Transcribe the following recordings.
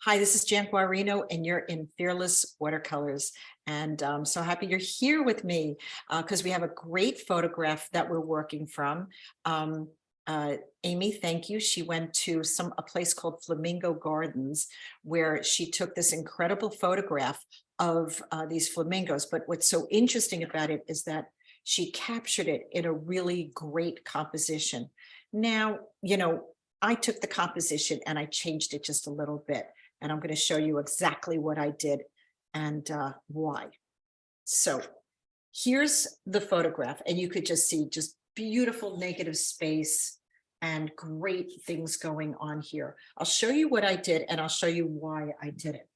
Hi, this is Jan Guarino, and you're in Fearless Watercolors. And I'm so happy you're here with me because we have a great photograph that we're working from. Um, Amy, thank you. She went to a place called Flamingo Gardens, where she took this incredible photograph of these flamingos. But what's so interesting about it is that she captured it in a really great composition. Now, I took the composition and I changed it just a little bit. And I'm going to show you exactly what I did and why. So here's the photograph, and you could just see just beautiful negative space and great things going on here. I'll show you what I did, and I'll show you why I did it.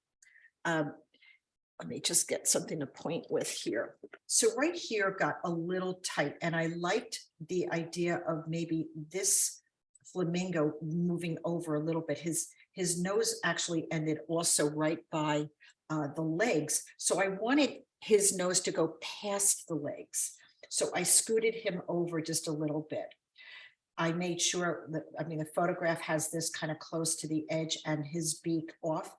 Let me just get something to point with here. So right here got a little tight, and I liked the idea of maybe this flamingo moving over a little bit. His nose actually ended also right by the legs. So I wanted his nose to go past the legs. So I scooted him over just a little bit. I made sure that, the photograph has this kind of close to the edge and his beak off.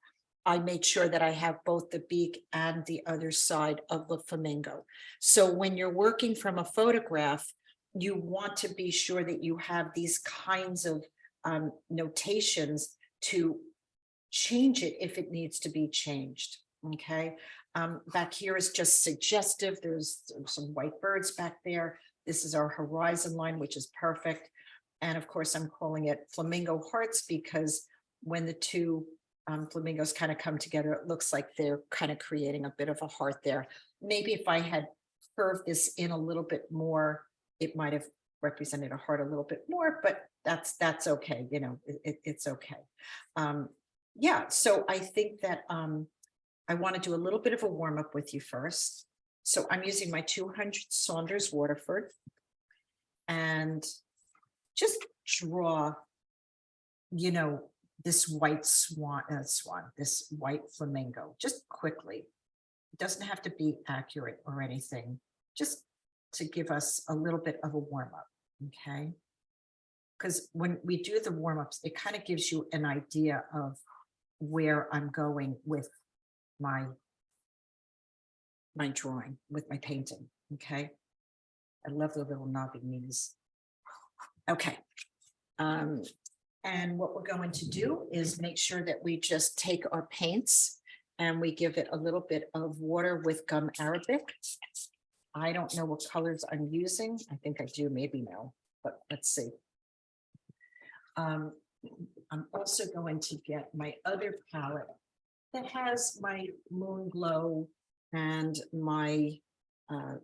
I made sure that I have both the beak and the other side of the flamingo. So when you're working from a photograph, you want to be sure that you have these kinds of notations to change it if it needs to be changed. Okay. Back here is just suggestive. There's some white birds back there. This is our horizon line, which is perfect. And of course, I'm calling it flamingo hearts because when the two flamingos kind of come together, it looks like they're kind of creating a bit of a heart there. Maybe if I had curved this in a little bit more, it might have represented a heart a little bit more, but that's okay. It's okay. Yeah, so I think that I want to do a little bit of a warm up with you first. So I'm using my 200 Saunders Waterford and just draw, this white this white flamingo, just quickly. It doesn't have to be accurate or anything, just to give us a little bit of a warm up, okay? Because when we do the warm ups, it kind of gives you an idea of where I'm going with my drawing, with my painting, okay? I love the little knobby knees. Okay. And what we're going to do is make sure that we just take our paints and we give it a little bit of water with gum arabic. I don't know what colors I'm using. I think I do, maybe no, but let's see. I'm also going to get my other palette that has my Moon Glow and my there's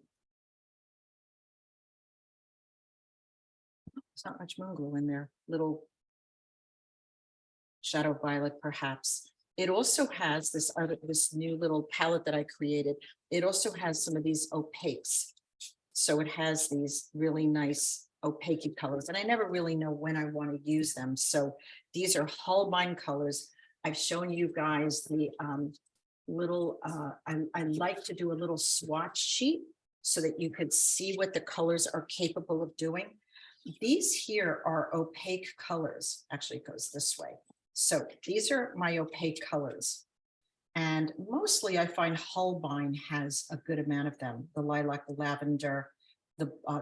not much Moon Glow in there, little Shadow Violet perhaps. It also has this new little palette that I created. It also has some of these opaques. So it has these really nice opaque colors, and I never really know when I want to use them. So these are Holbein colors. I've shown you guys the little, I like to do a little swatch sheet so that you could see what the colors are capable of doing. These here are opaque colors. Actually, it goes this way. So these are my opaque colors. And mostly I find Holbein has a good amount of them. The lilac, the lavender,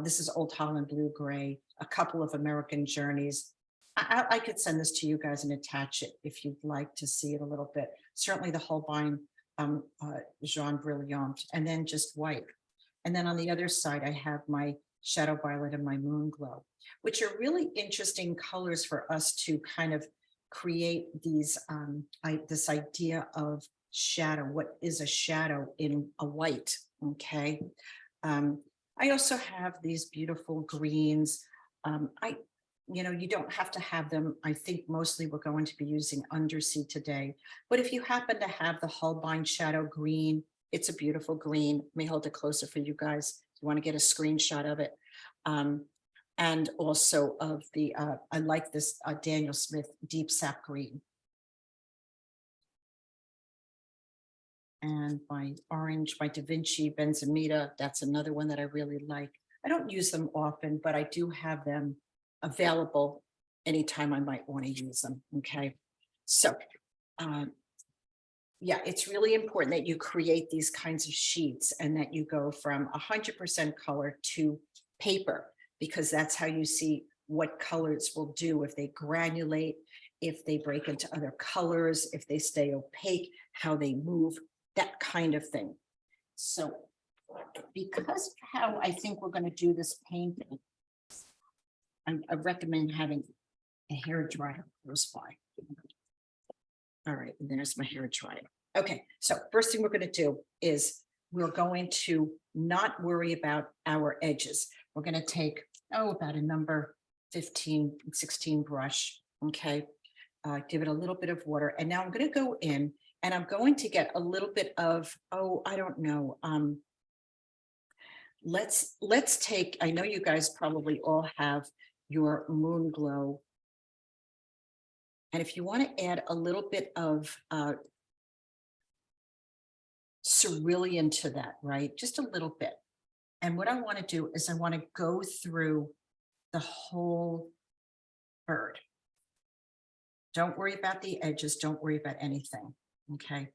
this is Old Holland blue gray, a couple of American journeys. I could send this to you guys and attach it if you'd like to see it a little bit. Certainly the Holbein Jaune Brilliant, and then just white. And then on the other side, I have my Shadow Violet and my Moon Glow, which are really interesting colors for us to kind of create these this idea of shadow. What is a shadow in a white? Okay. I also have these beautiful greens. You don't have to have them. I think mostly we're going to be using undersea today, but if you happen to have the Holbein Shadow Green, it's a beautiful green. Let me hold it closer for you guys. If you want to get a screenshot of it. And also of the, I like this Daniel Smith Deep Sap Green. And my orange, my Da Vinci Benzimita, that's another one that I really like. I don't use them often, but I do have them available anytime I might want to use them. Okay, so Yeah, it's really important that you create these kinds of sheets and that you go from 100% color to paper, because that's how you see what colors will do if they granulate, if they break into other colors, if they stay opaque, how they move, that kind of thing. So because of how I think we're going to do this painting, I recommend having a hair dryer close by. All right, and there's my hair dryer. Okay, so first thing we're going to do is we're going to not worry about our edges. We're going to take, about a number 15, 16 brush, okay? Give it a little bit of water. And now I'm going to go in and I'm going to get a little bit of, I don't know. Let's take, I know you guys probably all have your Moon Glow. And if you want to add a little bit of cerulean to that, right? Just a little bit. And what I want to do is I want to go through the whole bird. Don't worry about the edges. Don't worry about anything. Okay.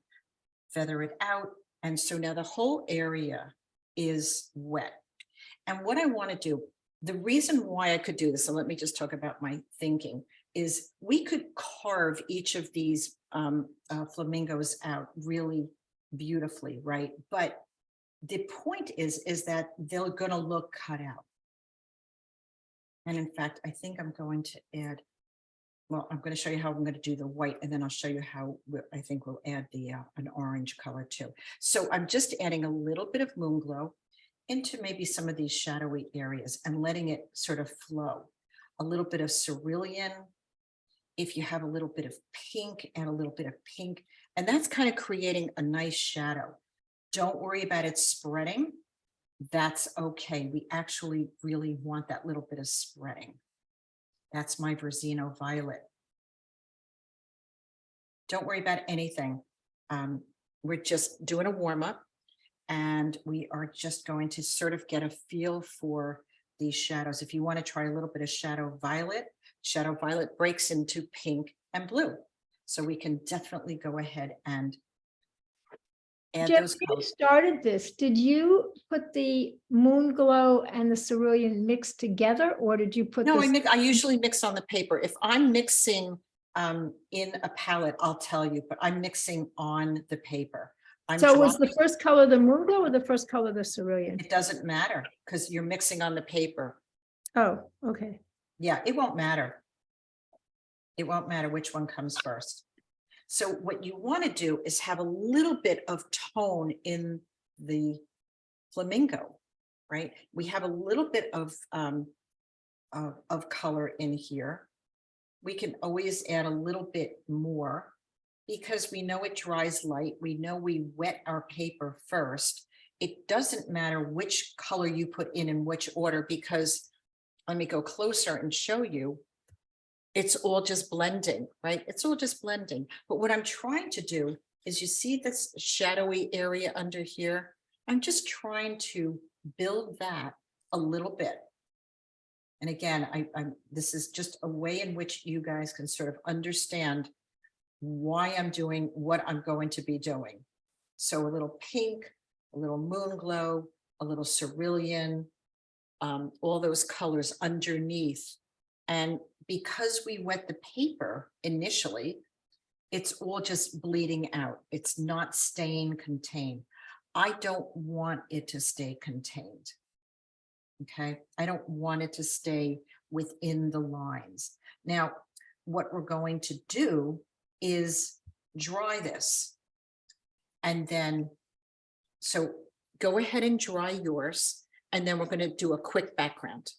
Feather it out. And so now the whole area is wet. And what I want to do, the reason why I could do this, so let me just talk about my thinking, is we could carve each of these flamingos out really beautifully, right? But the point is that they're going to look cut out. And in fact, I think I'm going to add, well, I'm going to show you how I'm going to do the white, and then I'll show you how I think we'll add the an orange color too. So I'm just adding a little bit of Moon Glow into maybe some of these shadowy areas and letting it sort of flow. A little bit of cerulean. If you have a little bit of pink, add a little bit of pink, and that's kind of creating a nice shadow. Don't worry about it spreading. That's okay. We actually really want that little bit of spreading. That's my Verzino Violet. Don't worry about anything. We're just doing a warm up, and we are just going to sort of get a feel for these shadows. If you want to try a little bit of Shadow Violet breaks into pink and blue. So we can definitely go ahead and add Jeff, those you colors. started this. Did you put the Moon Glow and the cerulean mixed together, or did you put No, this? I usually mix on the paper. If I'm mixing in a palette, I'll tell you, but I'm mixing on the paper. So was the first color the Moon Glow or the first color the cerulean? It doesn't matter because you're mixing on the paper. Oh, okay. Yeah, it won't matter. It won't matter which one comes first. So what you want to do is have a little bit of tone in the flamingo, right? We have a little bit of color in here. We can always add a little bit more because we know it dries light. We know we wet our paper first. It doesn't matter which color you put in which order, because let me go closer and show you. It's all just blending, right? It's all just blending. But what I'm trying to do is, you see this shadowy area under here? I'm just trying to build that a little bit. And again, this is just a way in which you guys can sort of understand why I'm doing what I'm going to be doing. So a little pink, a little Moon Glow, a little cerulean, all those colors underneath. And because we wet the paper initially, it's all just bleeding out. It's not staying contained. I don't want it to stay contained. Okay, I don't want it to stay within the lines. Now, what we're going to do is dry this. And then, so go ahead and dry yours. And then we're going to do a quick background.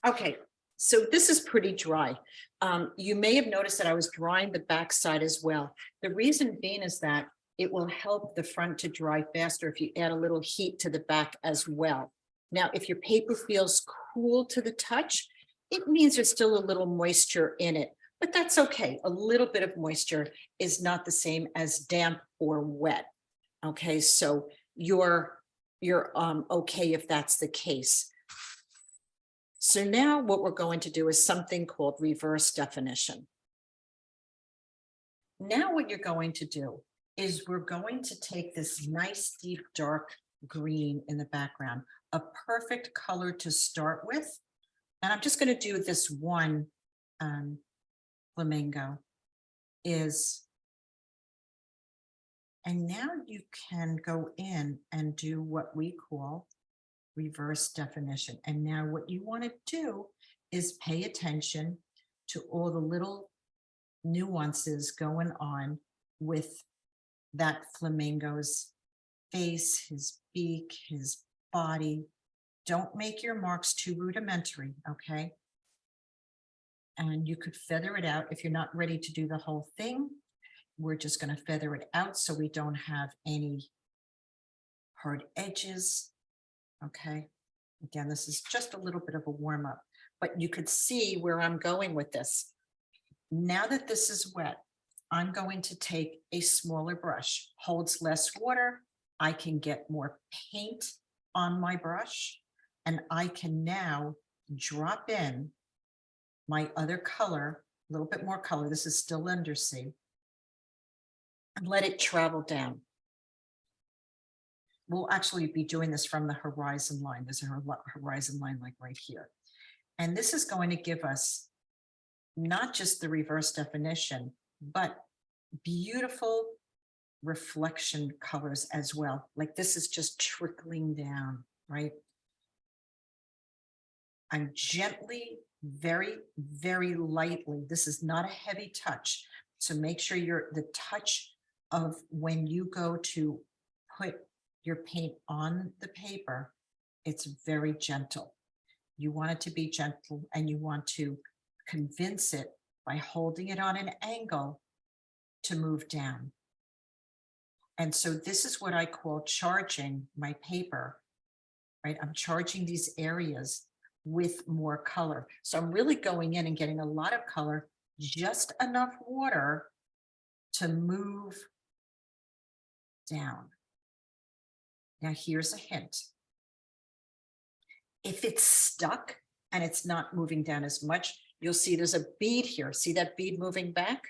Okay, so this is pretty dry. You may have noticed that I was drying the back side as well. The reason being is that it will help the front to dry faster if you add a little heat to the back as well. Now, if your paper feels cool to the touch, it means there's still a little moisture in it, but that's okay. A little bit of moisture is not the same as damp or wet. Okay, so you're okay if that's the case. So now what we're going to do is something called reverse definition. Now what you're going to do is we're going to take this nice deep dark green in the background, a perfect color to start with. And I'm just going to do this one flamingo is, and now you can go in and do what we call reverse definition. And now what you want to do is pay attention to all the little nuances going on with that flamingo's face, his beak, his body. Don't make your marks too rudimentary, okay? And you could feather it out if you're not ready to do the whole thing. We're just going to feather it out so we don't have any hard edges, okay? Again, this is just a little bit of a warm up, but you could see where I'm going with this. Now that this is wet, I'm going to take a smaller brush, holds less water. I can get more paint on my brush, and I can now drop in my other color, a little bit more color. This is still undersea, and let it travel down. We'll actually be doing this from the horizon line. There's a horizon line like right here. And this is going to give us not just the reverse definition, but beautiful reflection colors as well. Like this is just trickling down, right? I'm gently, very, very lightly. This is not a heavy touch. So make sure the touch of when you go to put your paint on the paper, it's very gentle. You want it to be gentle, and you want to convince it by holding it on an angle to move down. And so this is what I call charging my paper, right? I'm charging these areas with more color. So I'm really going in and getting a lot of color, just enough water to move down. Now here's a hint. If it's stuck and it's not moving down as much, you'll see there's a bead here. See that bead moving back?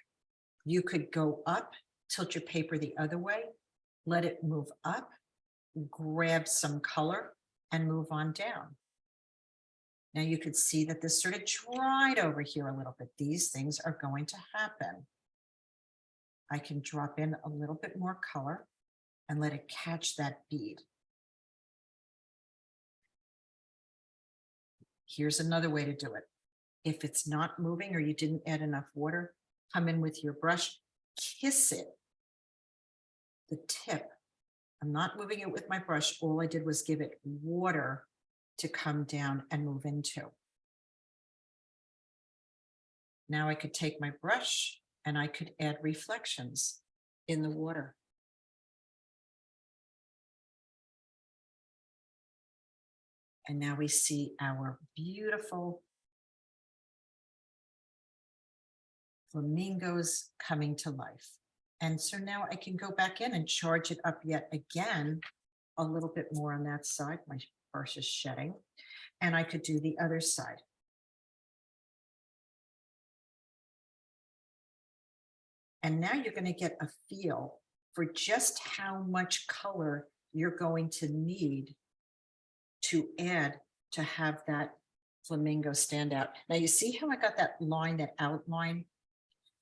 You could go up, tilt your paper the other way, let it move up, grab some color, and move on down. Now you could see that this sort of dried over here a little bit. These things are going to happen. I can drop in a little bit more color and let it catch that bead. Here's another way to do it. If it's not moving or you didn't add enough water, come in with your brush, kiss it, the tip. I'm not moving it with my brush. All I did was give it water to come down and move into. Now I could take my brush and I could add reflections in the water. And now we see our beautiful flamingos coming to life. And so now I can go back in and charge it up yet again, a little bit more on that side. My brush is shedding, and I could do the other side. And now you're going to get a feel for just how much color you're going to need to add to have that flamingo stand out. Now you see how I got that line, that outline?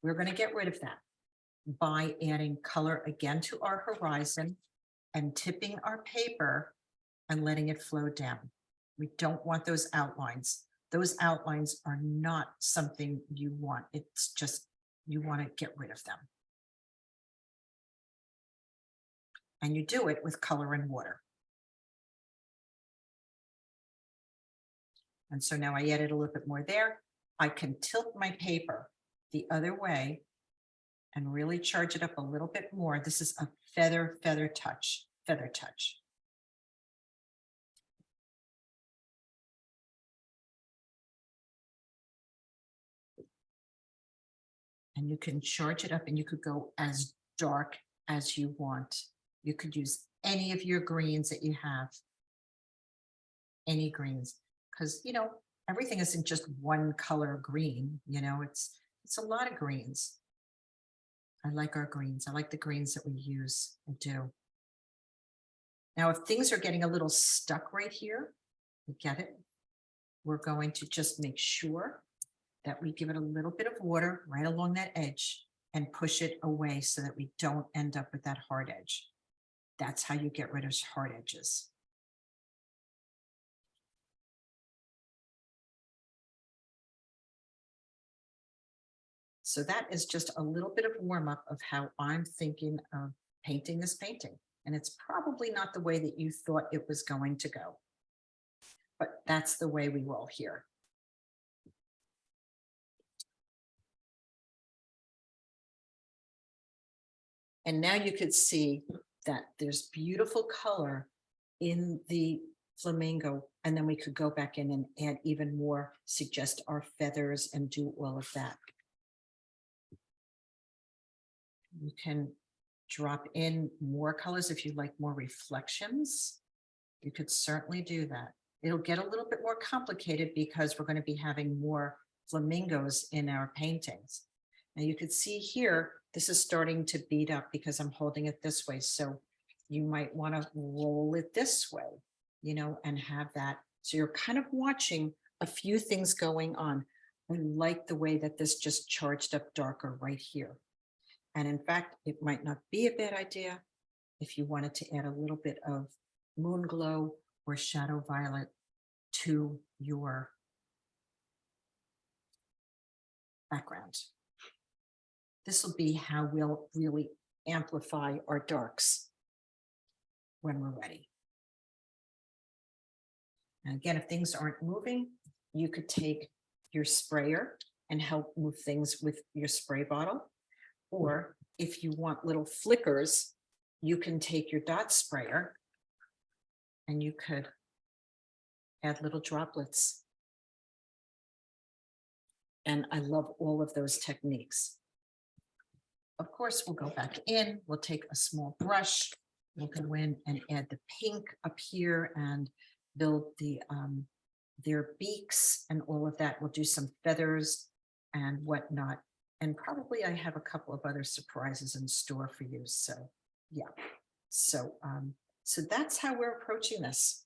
We're going to get rid of that by adding color again to our horizon and tipping our paper and letting it flow down. We don't want those outlines. Those outlines are not something you want. It's just, you want to get rid of them. And you do it with color and water. And so now I added a little bit more there. I can tilt my paper the other way and really charge it up a little bit more. This is a feather touch. And you can charge it up, and you could go as dark as you want. You could use any of your greens that you have, any greens, because, you know, everything isn't just one color green, you know, it's a lot of greens. I like our greens. I like the greens that we use. I do. Now, if things are getting a little stuck right here, you get it. We're going to just make sure that we give it a little bit of water right along that edge and push it away so that we don't end up with that hard edge. That's how you get rid of hard edges. So that is just a little bit of warm up of how I'm thinking of painting this painting. And it's probably not the way that you thought it was going to go, but that's the way we roll here. And now you could see that there's beautiful color in the flamingo. And then we could go back in and add even more, suggest our feathers and do all of that. You can drop in more colors if you like more reflections. You could certainly do that. It'll get a little bit more complicated because we're going to be having more flamingos in our paintings. Now you could see here, this is starting to bead up because I'm holding it this way. So you might want to roll it this way, you know, and have that. So you're kind of watching a few things going on. I like the way that this just charged up darker right here. And in fact, it might not be a bad idea if you wanted to add a little bit of moon glow or shadow violet to your background. This will be how we'll really amplify our darks when we're ready. And again, if things aren't moving, you could take your sprayer and help move things with your spray bottle. Or if you want little flickers, you can take your dot sprayer and you could add little droplets. And I love all of those techniques. Of course, we'll go back in, we'll take a small brush, we'll go in and add the pink up here and build the their beaks and all of that. We'll do some feathers and whatnot. And probably I have a couple of other surprises in store for you. So yeah, so that's how we're approaching this.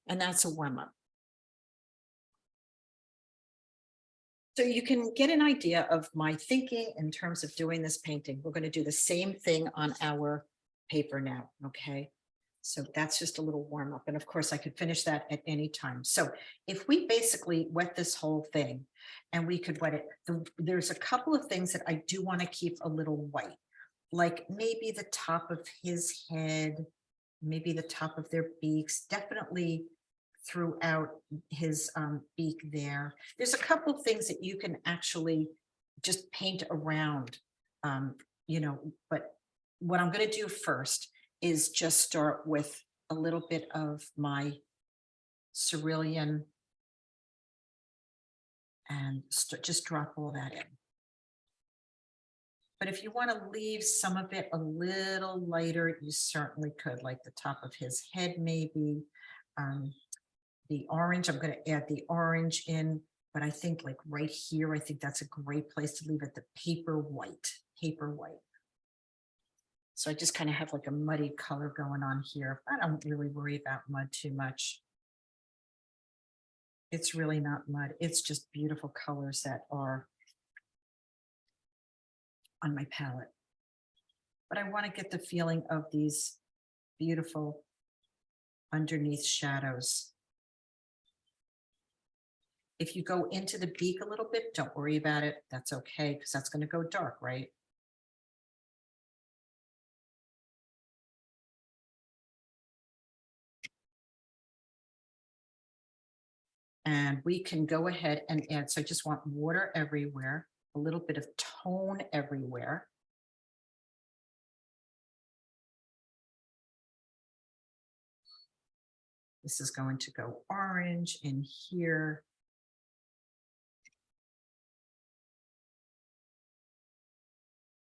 And that's a warm up. So you can get an idea of my thinking in terms of doing this painting. We're going to do the same thing on our paper now, okay? So that's just a little warm up. And of course, I could finish that at any time. So if we basically wet this whole thing and we could wet it, there's a couple of things that I do want to keep a little white, like maybe the top of his head, maybe the top of their beaks, definitely throughout his beak there. There's a couple of things that you can actually just paint around, you know, but what I'm going to do first is just start with a little bit of my cerulean and just drop all that in. But if you want to leave some of it a little lighter, you certainly could, like the top of his head, maybe. The orange, I'm going to add the orange in, but I think like right here, I think that's a great place to leave it, the paper white, paper white. So I just kind of have like a muddy color going on here. I don't really worry about mud too much. It's really not mud. It's just beautiful colors that are on my palette. But I want to get the feeling of these beautiful underneath shadows. If you go into the beak a little bit, don't worry about it. That's okay, because that's going to go dark, right? And we can go ahead and add, so I just want water everywhere, a little bit of tone everywhere. This is going to go orange in here.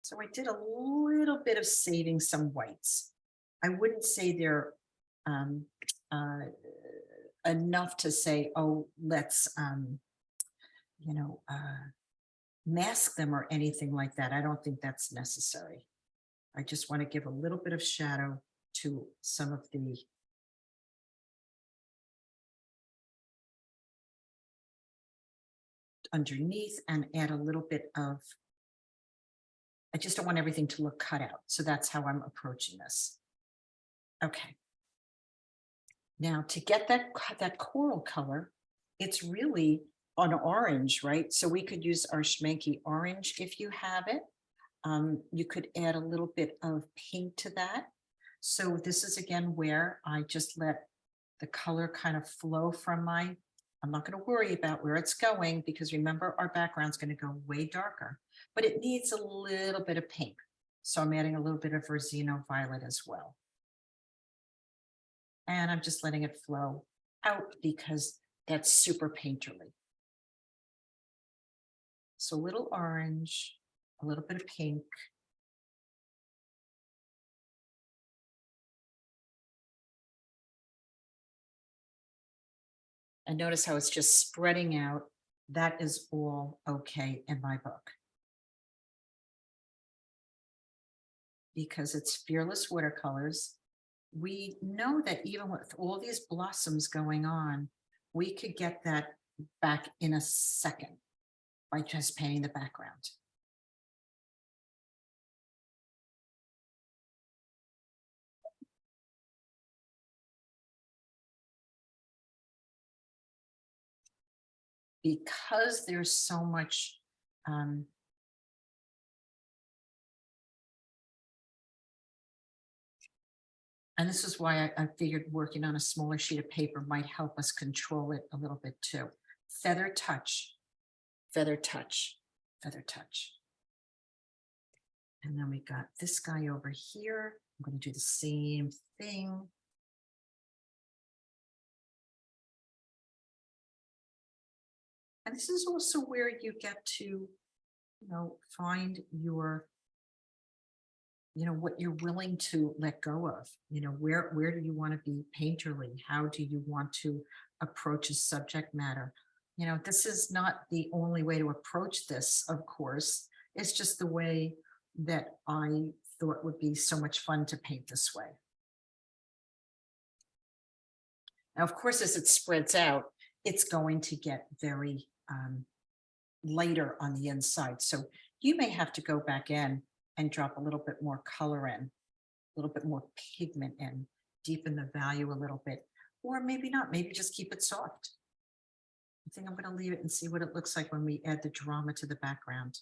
So I did a little bit of saving some whites. I wouldn't say they're enough to say, oh, let's, mask them or anything like that. I don't think that's necessary. I just want to give a little bit of shadow to some of the underneath and add a little bit of, I just don't want everything to look cut out. So that's how I'm approaching this. Okay. Now to get that coral color, it's really an orange, right? So we could use our Schmanky orange if you have it. You could add a little bit of pink to that. So this is again where I just let the color kind of flow from my, I'm not going to worry about where it's going because remember our background's going to go way darker, but it needs a little bit of pink. So I'm adding a little bit of Rosino violet as well. And I'm just letting it flow out because that's super painterly. So a little orange, a little bit of pink. And notice how it's just spreading out. That is all okay in my book. Because it's Fearless Watercolors. We know that even with all these blossoms going on, we could get that back in a second by just painting the background. Because there's so much and this is why I figured working on a smaller sheet of paper might help us control it a little bit too. Feather touch, feather touch, feather touch. And then we got this guy over here. I'm going to do the same thing. And this is also where you get to, find your, what you're willing to let go of. Where do you want to be painterly? How do you want to approach a subject matter? This is not the only way to approach this, of course. It's just the way that I thought would be so much fun to paint this way. Now, of course, as it spreads out, it's going to get very lighter on the inside. So you may have to go back in and drop a little bit more color in, a little bit more pigment in, deepen the value a little bit, or maybe not, maybe just keep it soft. I think I'm going to leave it and see what it looks like when we add the drama to the background.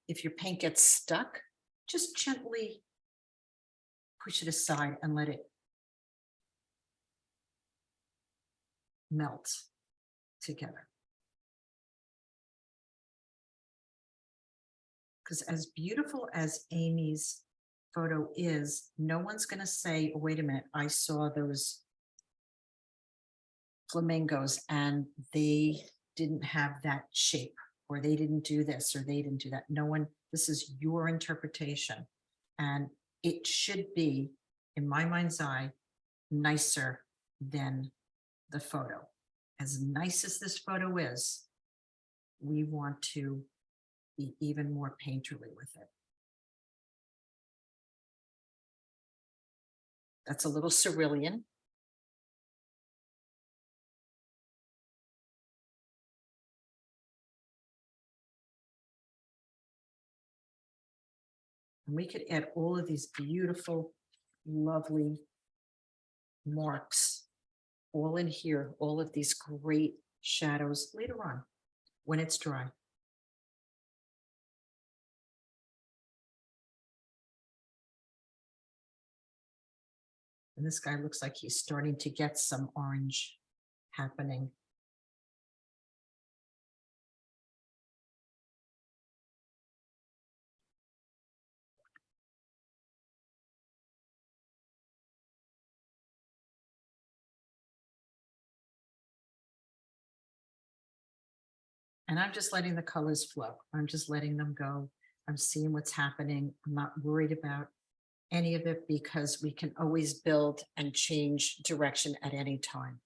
If your paint gets stuck, just gently push it aside and let it melt together. Because as beautiful as Amy's photo is, no one's going to say, oh, wait a minute, I saw those flamingos and they didn't have that shape, or they didn't do this, or they didn't do that. No one, this is your interpretation. And it should be, in my mind's eye, nicer than the photo. As nice as this photo is, we want to be even more painterly with it. That's a little cerulean. And we could add all of these beautiful, lovely marks all in here, all of these great shadows later on when it's dry. And this guy looks like he's starting to get some orange happening. And I'm just letting the colors flow. I'm just letting them go. I'm seeing what's happening. I'm not worried about any of it because we can always build and change direction at any time.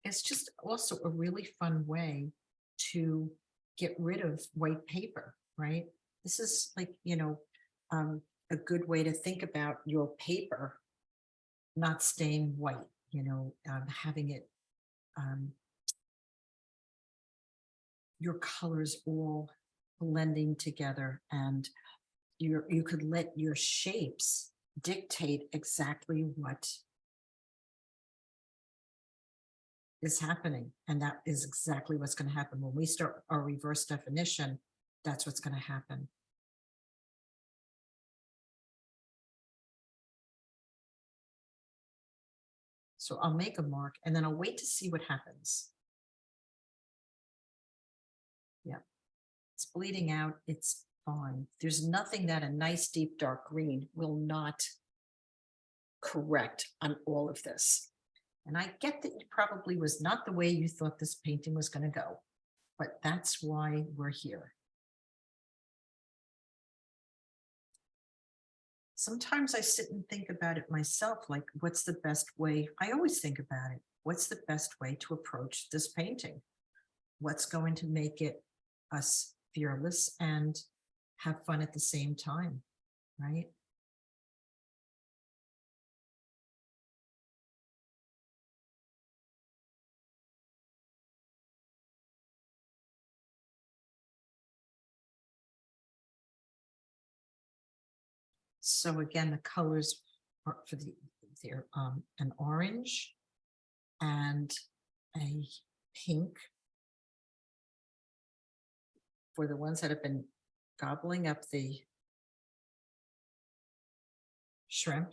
It's just also a really fun way to get rid of white paper, right? This is like, a good way to think about your paper not staying white, having it, your colors all blending together, and you could let your shapes dictate exactly what is happening. And that is exactly what's going to happen when we start our reverse definition. That's what's going to happen. So I'll make a mark and then I'll wait to see what happens. Yeah, it's bleeding out. It's fine. There's nothing that a nice deep dark green will not correct on all of this. And I get that it probably was not the way you thought this painting was going to go, but that's why we're here. Sometimes I sit and think about it myself, like what's the best way? I always think about it. What's the best way to approach this painting? What's going to make it us fearless and have fun at the same time, right? So again, the colors are for they're an orange and a pink for the ones that have been gobbling up the shrimp.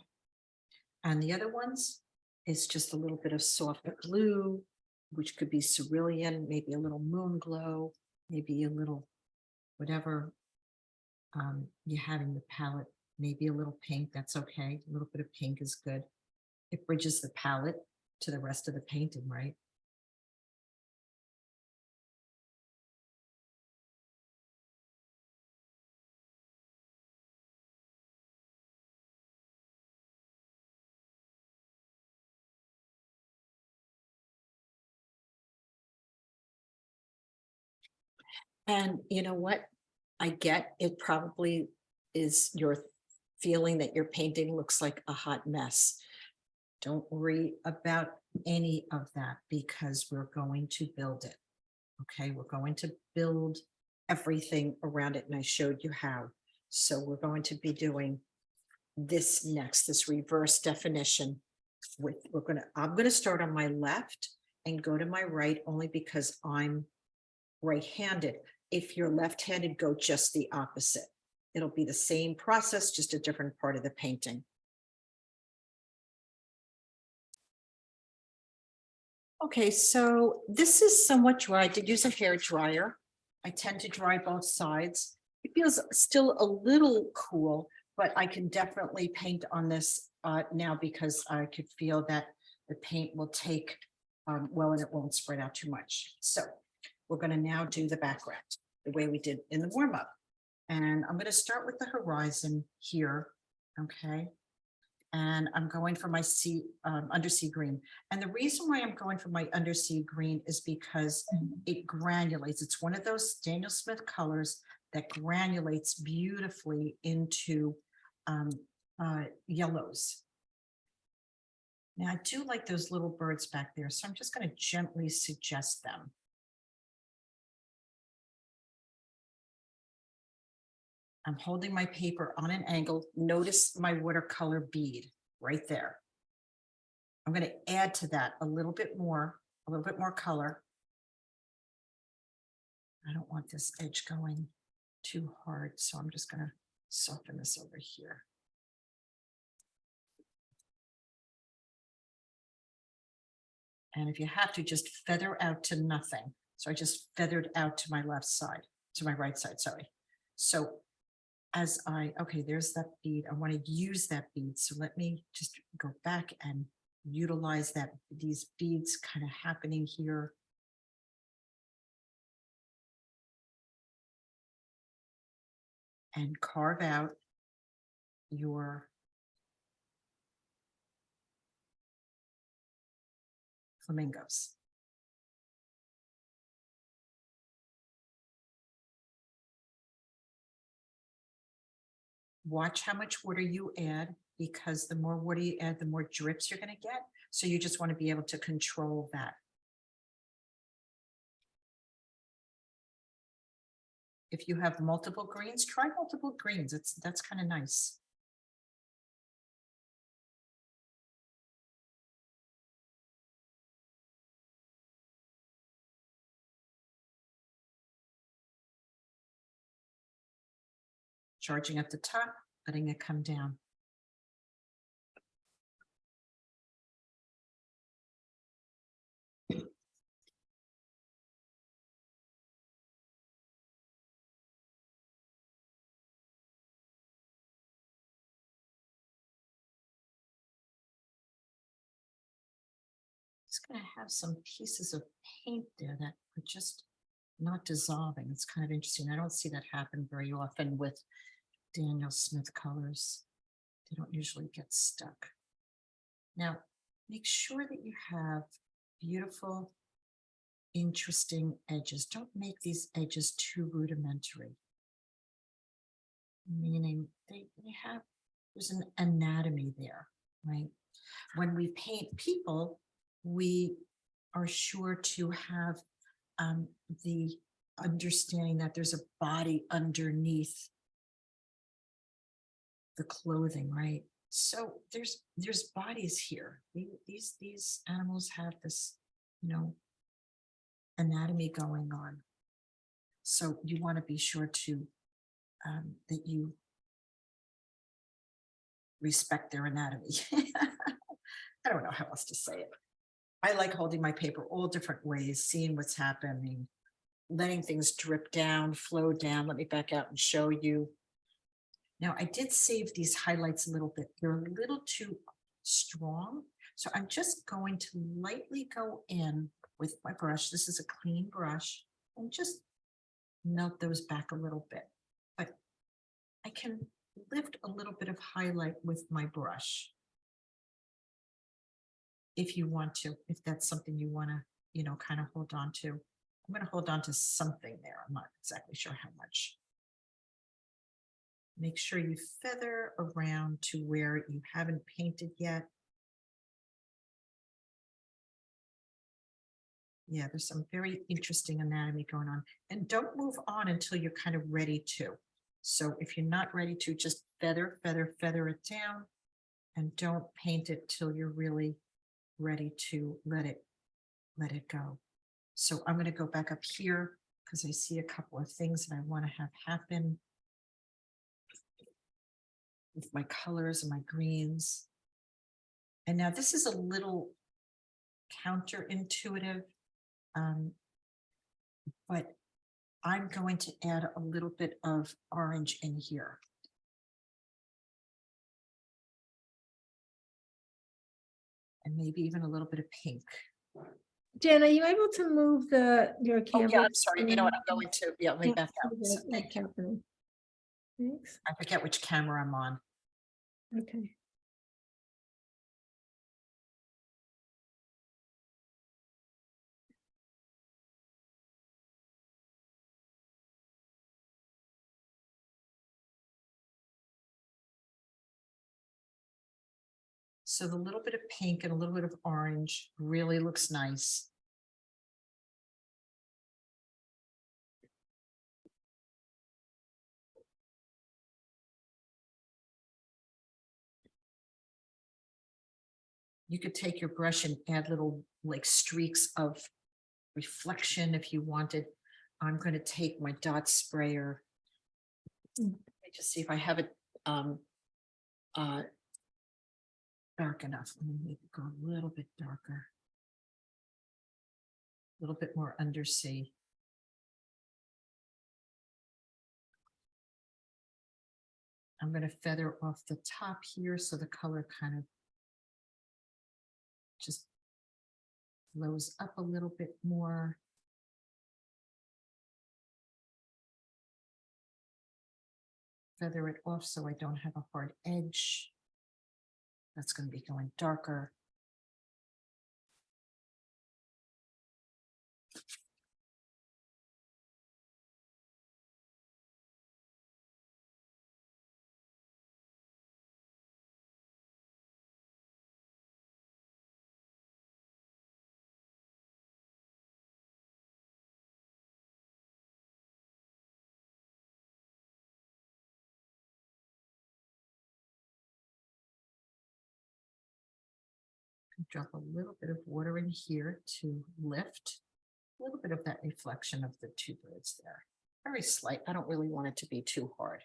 And the other ones is just a little bit of soft blue, which could be cerulean, maybe a little moon glow, maybe a little whatever you have in the palette, maybe a little pink, that's okay. A little bit of pink is good. It bridges the palette to the rest of the painting, right? And you know what? I get it probably is your feeling that your painting looks like a hot mess. Don't worry about any of that because we're going to build it. Okay, we're going to build everything around it. And I showed you how. So we're going to be doing this next, this reverse definition with, I'm going to start on my left and go to my right only because I'm right-handed. If you're left-handed, go just the opposite. It'll be the same process, just a different part of the painting. Okay, so this is somewhat dry. I did use a hair dryer. I tend to dry both sides. It feels still a little cool, but I can definitely paint on this now because I could feel that the paint will take well and it won't spread out too much. So we're going to now do the background the way we did in the warm-up. And I'm going to start with the horizon here, okay? And I'm going for my undersea green. And the reason why I'm going for my undersea green is because it granulates. It's one of those Daniel Smith colors that granulates beautifully into yellows. Now I do like those little birds back there, so I'm just going to gently suggest them. I'm holding my paper on an angle. Notice my watercolor bead right there. I'm going to add to that a little bit more color. I don't want this edge going too hard, so I'm just going to soften this over here. And if you have to, just feather out to nothing. So I just feathered out to my left side, to my right side, sorry. So okay, there's that bead. I want to use that bead. So let me just go back and utilize that, these beads kind of happening here. And carve out your flamingos. Watch how much water you add, because the more water you add, the more drips you're going to get. So you just want to be able to control that. If you have multiple greens, try multiple greens. That's kind of nice. Charging at the top, letting it come down. It's going to have some pieces of paint there that are just not dissolving. It's kind of interesting. I don't see that happen very often with Daniel Smith colors. They don't usually get stuck. Now, make sure that you have beautiful, interesting edges. Don't make these edges too rudimentary. Meaning there's an anatomy there, right? When we paint people, we are sure to have the understanding that there's a body underneath the clothing, right? So there's bodies here. These animals have this, anatomy going on. So you want to be sure to that you respect their anatomy. I don't know how else to say it. I like holding my paper all different ways, seeing what's happening, letting things drip down, flow down. Let me back out and show you. Now, I did save these highlights a little bit. They're a little too strong. So I'm just going to lightly go in with my brush. This is a clean brush, and just melt those back a little bit. But I can lift a little bit of highlight with my brush, if you want to, if that's something you want to, kind of hold on to. I'm going to hold on to something there. I'm not exactly sure how much. Make sure you feather around to where you haven't painted yet. Yeah, there's some very interesting anatomy going on. And don't move on until you're kind of ready to. So if you're not ready to, just feather it down, and don't paint it till you're really ready to let it go. So I'm going to go back up here because I see a couple of things that I want to have happen with my colors and my greens. And now this is a little counterintuitive, but I'm going to add a little bit of orange in here. And maybe even a little bit of pink. Jen, are you able to move your camera? Oh, yeah, I'm sorry. You know what? I'm going to, let me back out. So Thank you. Thanks. I forget which camera I'm on. Okay. So the little bit of pink and a little bit of orange really looks nice. You could take your brush and add little like streaks of reflection if you wanted. I'm going to take my dot sprayer. Let me just see if I have it dark enough. Let me make it go a little bit darker. A little bit more undersea. I'm going to feather off the top here so the color kind of flows up a little bit more. Feather it off so I don't have a hard edge. That's going to be going darker. Drop a little bit of water in here to lift a little bit of that reflection of the two birds there. Very slight. I don't really want it to be too hard.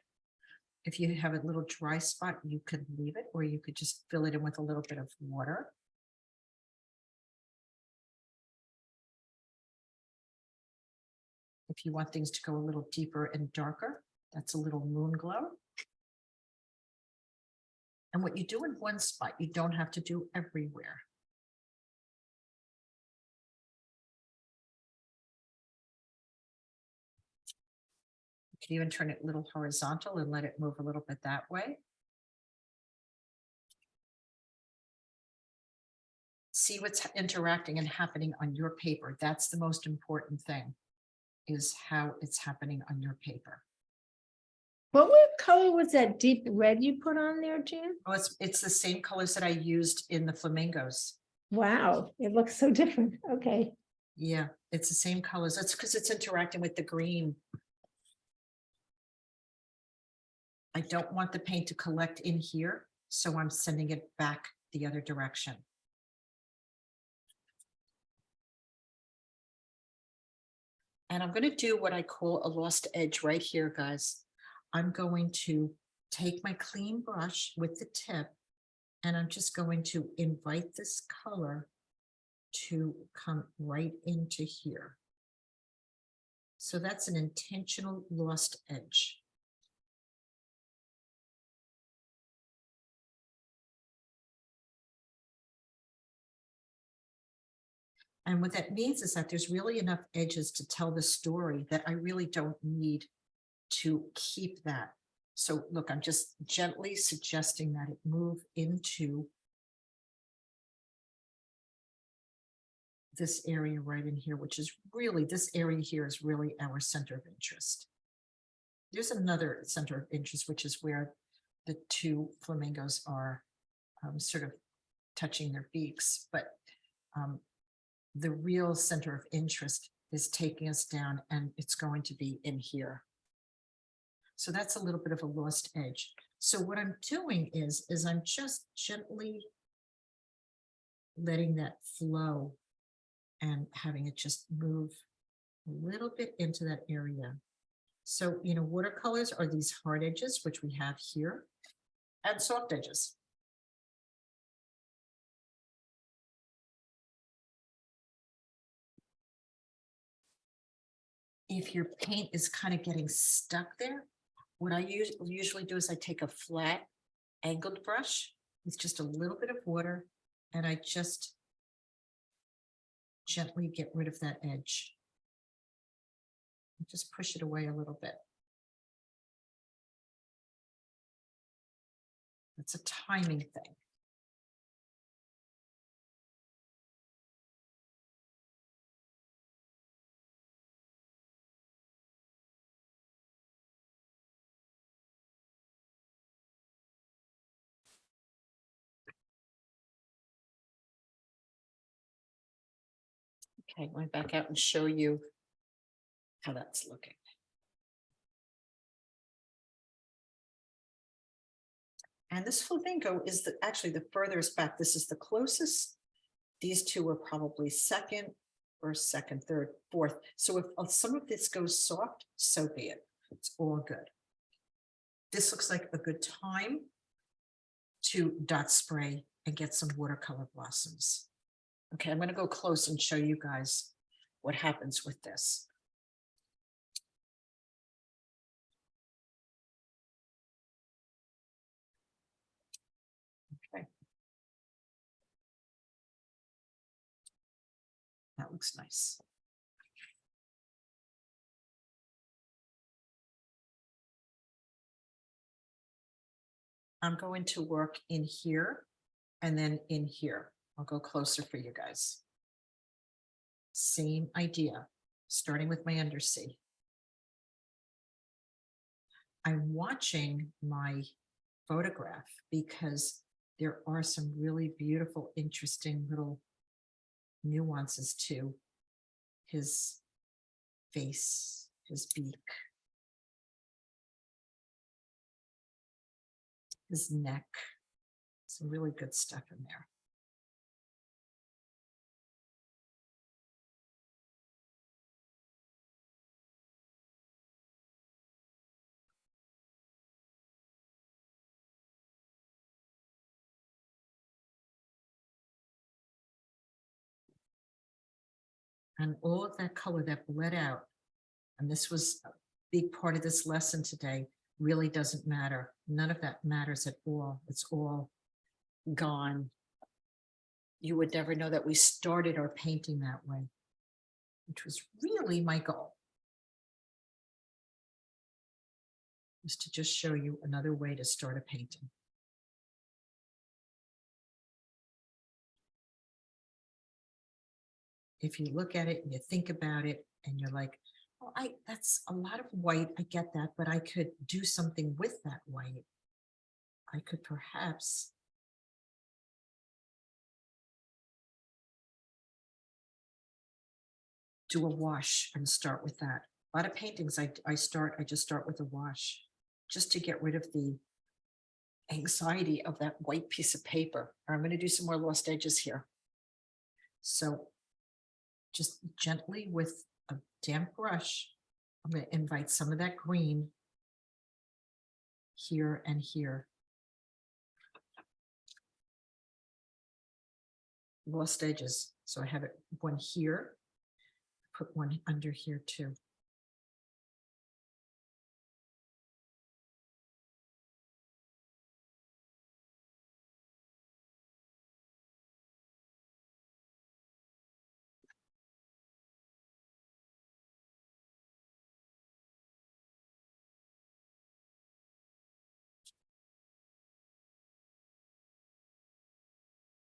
If you have a little dry spot, you could leave it, or you could just fill it in with a little bit of water. If you want things to go a little deeper and darker, that's a little moon glow. And what you do in one spot, you don't have to do everywhere. You can even turn it a little horizontal and let it move a little bit that way. See what's interacting and happening on your paper. That's the most important thing, is how it's happening on your paper. What color was that deep red you put on there, Jan? Oh, it's the same colors that I used in the flamingos. Wow, it looks so different. Okay. Yeah, it's the same colors. That's because it's interacting with the green. I don't want the paint to collect in here, so I'm sending it back the other direction. And I'm going to do what I call a lost edge right here, guys. I'm going to take my clean brush with the tip, and I'm just going to invite this color to come right into here. So that's an intentional lost edge. And what that means is that there's really enough edges to tell the story that I really don't need to keep that. So look, I'm just gently suggesting that it move into this area right in here, which is really, this area here is really our center of interest. There's another center of interest, which is where the two flamingos are sort of touching their beaks, but the real center of interest is taking us down, and it's going to be in here. So that's a little bit of a lost edge. So what I'm doing is I'm just gently letting that flow and having it just move a little bit into that area. So, you know, watercolors are these hard edges, which we have here, and soft edges. If your paint is kind of getting stuck there, what I usually do is I take a flat angled brush with just a little bit of water, and I just gently get rid of that edge. Just push it away a little bit. It's a timing thing. Okay, I'm going back out and show you how that's looking. And this flamingo is actually the furthest back. This is the closest. These two are probably second, first, second, third, fourth. So if some of this goes soft, so be it. It's all good. This looks like a good time to dot spray and get some watercolor blossoms. Okay, I'm going to go close and show you guys what happens with this. Okay. That looks nice. I'm going to work in here and then in here. I'll go closer for you guys. Same idea, starting with my undersea. I'm watching my photograph because there are some really beautiful, interesting little nuances to his face, his beak, his neck. Some really good stuff in there. And all of that color that bled out, and this was a big part of this lesson today, really doesn't matter. None of that matters at all. It's all gone. You would never know that we started our painting that way, which was really my goal, was to just show you another way to start a painting. If you look at it and you think about it and you're like, oh, that's a lot of white, I get that, but I could do something with that white. I could perhaps do a wash and start with that. A lot of paintings I just start with a wash just to get rid of the anxiety of that white piece of paper. I'm going to do some more lost edges here. So just gently with a damp brush, I'm going to invite some of that green here and here. Lost edges. So I have it one here, put one under here too.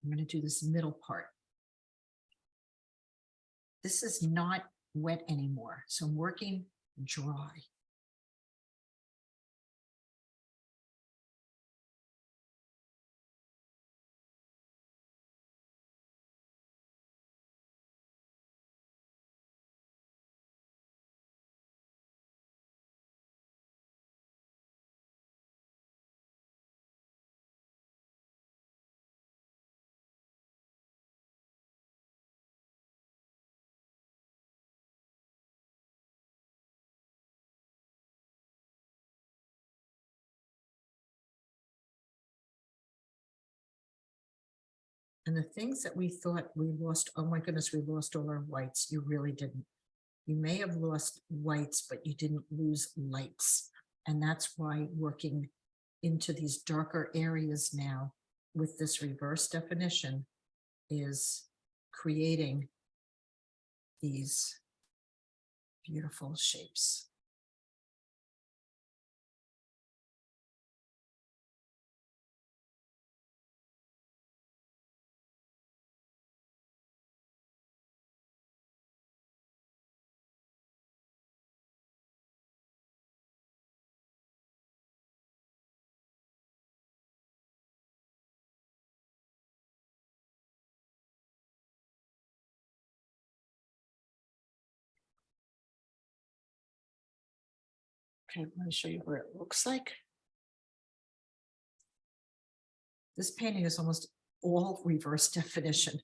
I'm going to do this middle part. This is not wet anymore, so I'm working dry. And the things that we thought we lost, oh my goodness, we lost all our whites. You really didn't. You may have lost whites, but you didn't lose lights. And that's why working into these darker areas now with this reverse definition is creating these beautiful shapes. Okay, I'm going to show you what it looks like. This painting is almost all reverse definition.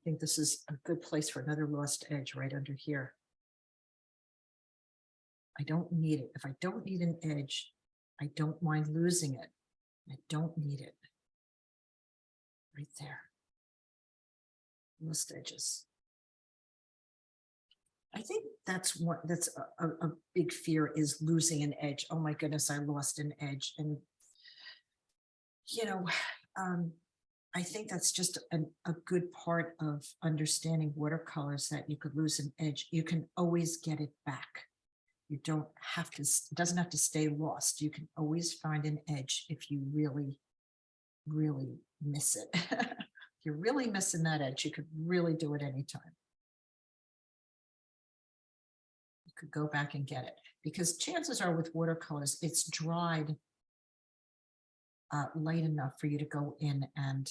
think this is a good place for another lost edge right under here. I don't need it. If I don't need an edge, I don't mind losing it. I don't need it. Right there. Lost edges. I think that's a big fear, is losing an edge. Oh my goodness, I lost an edge. And, you know, I think that's just a good part of understanding watercolors, that you could lose an edge. You can always get it back. You don't have to, it doesn't have to stay lost. You can always find an edge if you really, really miss it. If you're really missing that edge, you could really do it anytime. You could go back and get it, because chances are with watercolors, it's dried light enough for you to go in and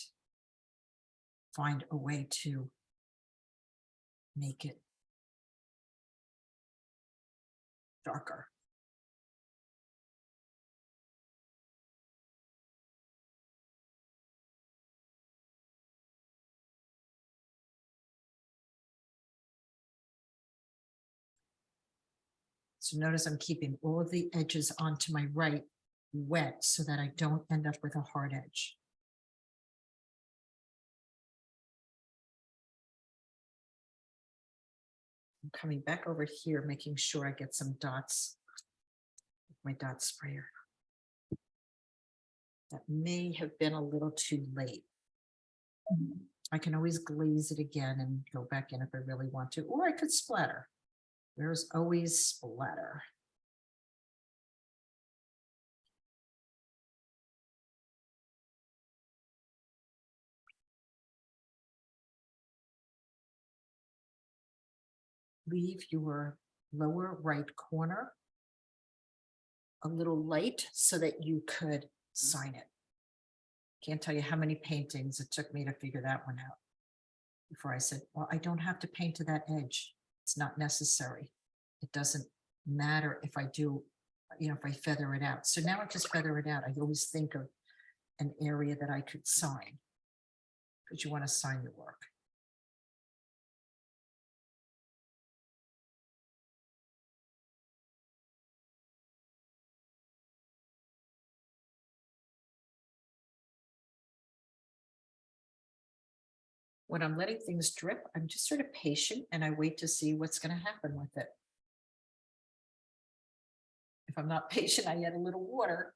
find a way to make it darker. So notice I'm keeping all of the edges onto my right wet so that I don't end up with a hard edge. I'm coming back over here, making sure I get some dots with my dot sprayer. That may have been a little too late. I can always glaze it again and go back in if I really want to, or I could splatter. There's always splatter. Leave your lower right corner a little light so that you could sign it. Can't tell you how many paintings it took me to figure that one out before I said, well, I don't have to paint to that edge. It's not necessary. It doesn't matter if I do, you know, if I feather it out. So now I just feather it out. I always think of an area that I could sign, because you want to sign your work. When I'm letting things drip, I'm just sort of patient and I wait to see what's going to happen with it. If I'm not patient, I add a little water.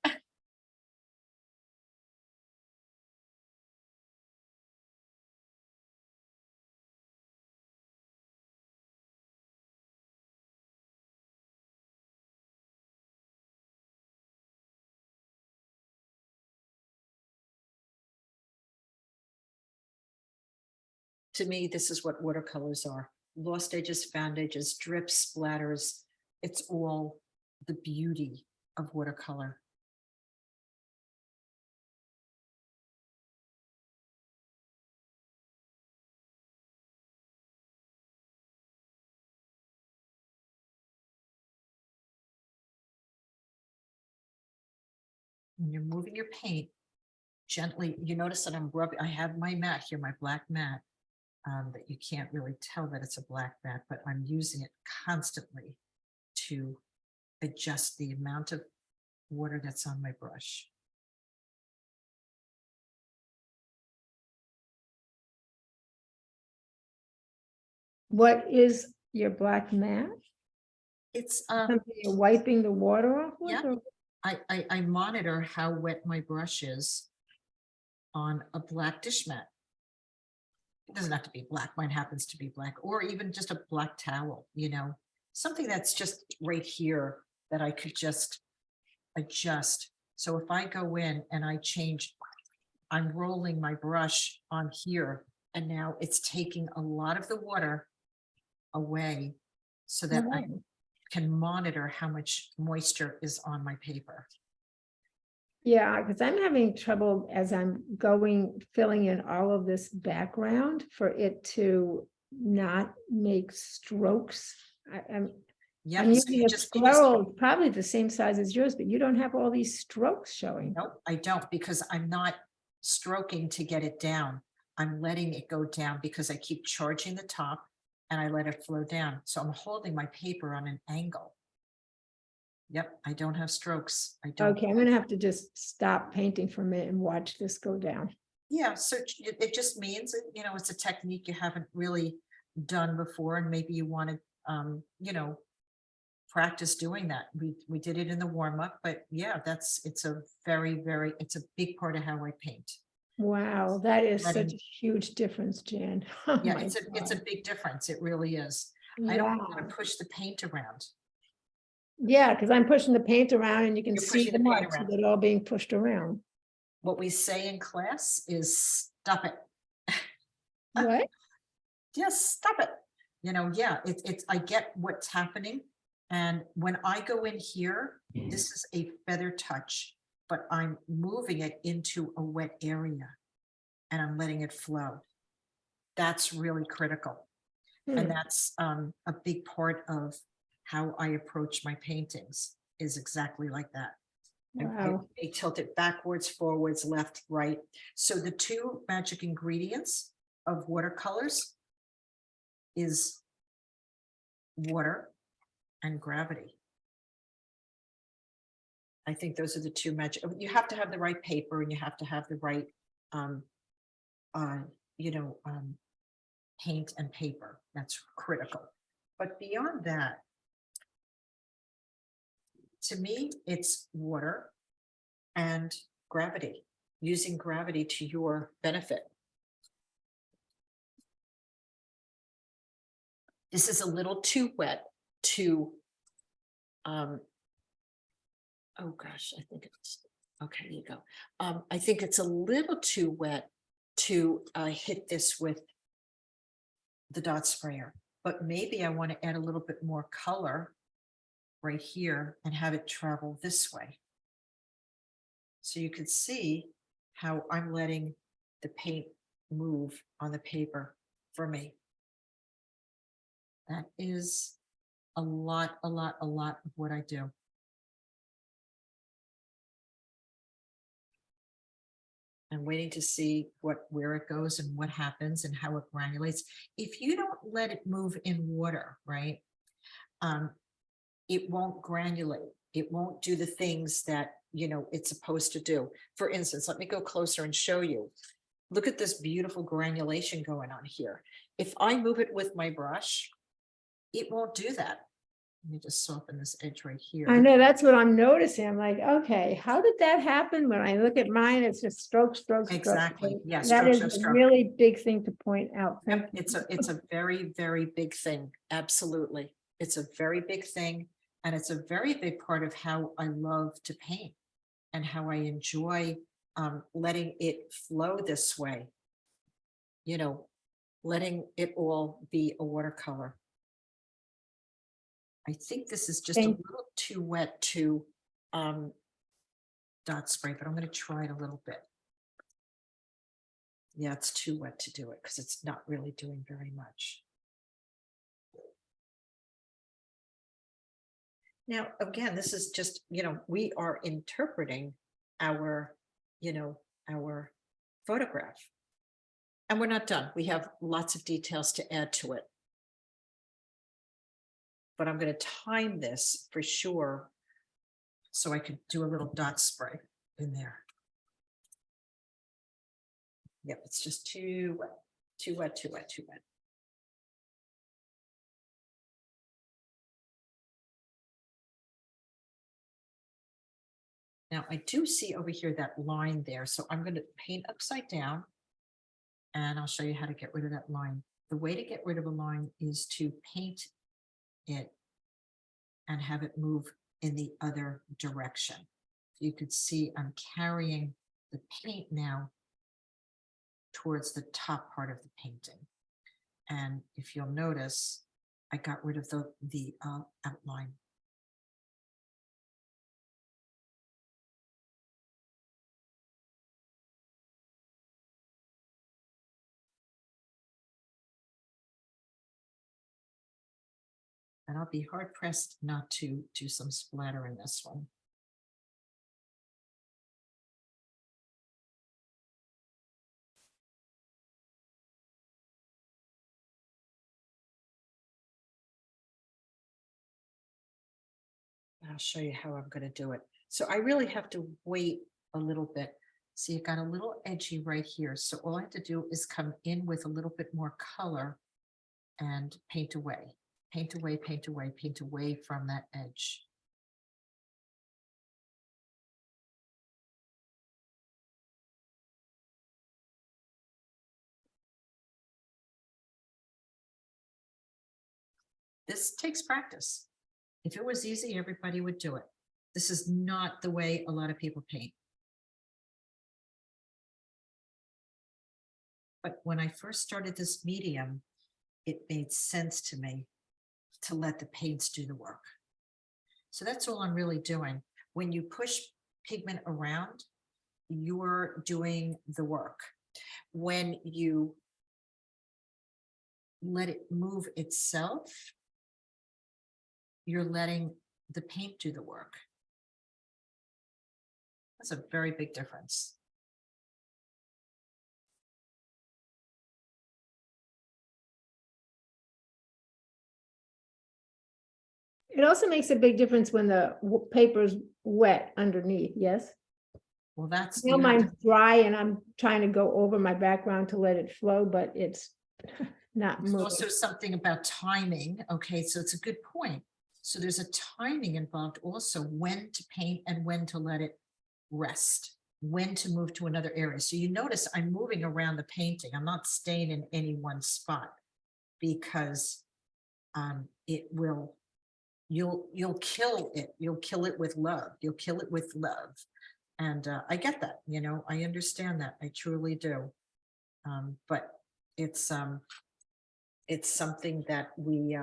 To me, this is what watercolors are. Lost edges, found edges, drips, splatters. It's all the beauty of watercolor. When you're moving your paint gently, you notice that I'm rubbing, I have my mat here, my black mat, that you can't really tell that it's a black mat, but I'm using it constantly to adjust the amount of water that's on my brush. What is your black mat? It's Something you're wiping the water off with? Yeah. Or- I monitor how wet my brush is on a black dish mat. It doesn't have to be black. Mine happens to be black, or even just a black towel, you know, something that's just right here that I could just adjust. So if I go in and I change, I'm rolling my brush on here, and now it's taking a lot of the water away so that I can monitor how much moisture is on my paper. Yeah, because I'm having trouble as I'm filling in all of this background for it to not make strokes. I'm Yeah, I'm so using you a just scroll probably the same size as yours, but you don't have all these strokes showing. Nope, I don't, because I'm not stroking to get it down. I'm letting it go down because I keep charging the top and I let it flow down. So I'm holding my paper on an angle. Yep, I don't have strokes. I don't. Okay, I'm gonna have to just stop painting for a minute and watch this go down. Yeah, so it just means, it's a technique you haven't really done before, and maybe you want to, practice doing that. We did it in the warm up, but yeah, it's a it's a big part of how I paint. Wow, that is such Letting, a huge difference, Jan. Oh yeah, my it's a God. big difference. It really is. I don't want Wow. to push the paint around. Yeah, because I'm pushing the paint around and you can You're see pushing the the paint marks of around. it all being pushed around. What we say in class is stop it. What? Just stop it. Yeah, it's I get what's happening. And when I go in here, this is a feather touch, but I'm moving it into a wet area and I'm letting it flow. That's really critical. And Hmm. that's a big part of how I approach my paintings, is exactly like that. Wow. I tilt it backwards, forwards, left, right. So the two magic ingredients of watercolors is water and gravity. I think those are the two magic. You have to have the right paper and you have to have the right, um, uh, you know, um, paint and paper. That's critical. But beyond that, to me, it's water and gravity, using gravity to your benefit. This is a little too wet to, oh gosh, I think it's, okay, here you go. I think it's a little too wet to hit this with the dot sprayer, but maybe I want to add a little bit more color right here and have it travel this way. So you could see how I'm letting the paint move on the paper for me. That is a lot of what I do. I'm waiting to see where it goes and what happens and how it granulates. If you don't let it move in water, right, it won't granulate. It won't do the things that it's supposed to do. For instance, let me go closer and show you. Look at this beautiful granulation going on here. If I move it with my brush, it won't do that. Let me just soften this edge right here. I know, that's what I'm noticing. I'm like, okay, how did that happen? When I look at mine, it's just stroke, stroke, stroke. Exactly. So Yeah, that stroke, is stroke, a stroke. really big thing to point out. Thank Yep, you. it's a very, very big thing. Absolutely. It's a very big thing. And it's a very big part of how I love to paint and how I enjoy letting it flow this way. Letting it all be a watercolor. I think this is just a Thank little too wet to dot spray, but I'm going to try it a little bit. Yeah, it's too wet to do it because it's not really doing very much. Now, again, this is just, we are interpreting our, our photograph. And we're not done. We have lots of details to add to it. But I'm going to time this for sure so I could do a little dot spray in there. Yep, it's just too wet, too wet, too wet, too wet. Now I do see over here that line there, so I'm going to paint upside down and I'll show you how to get rid of that line. The way to get rid of a line is to paint it and have it move in the other direction. You could see I'm carrying the paint now towards the top part of the painting. And if you'll notice, I got rid of the outline. And I'll be hard pressed not to do some splatter in this one. I'll show you how I'm going to do it. So I really have to wait a little bit. See, it got a little edgy right here. So all I have to do is come in with a little bit more color and paint away, paint away, paint away, paint away from that edge. This takes practice. If it was easy, everybody would do it. This is not the way a lot of people paint. But when I first started this medium, it made sense to me to let the paints do the work. So that's all I'm really doing. When you push pigment around, you're doing the work. When you let it move itself, you're letting the paint do the work. That's a very big difference. It also makes a big difference when the paper's wet underneath, yes? Well, that's Now the mine's dry and I'm trying to go over my background to let it flow, but it's not There's moving. also something about timing. Okay, so it's a good point. So there's a timing involved also, when to paint and when to let it rest, when to move to another area. So you notice I'm moving around the painting. I'm not staying in any one spot because it will, you'll kill it. You'll kill it with love. You'll kill it with love. And I get that, you know, I understand that. I truly do. But it's something that we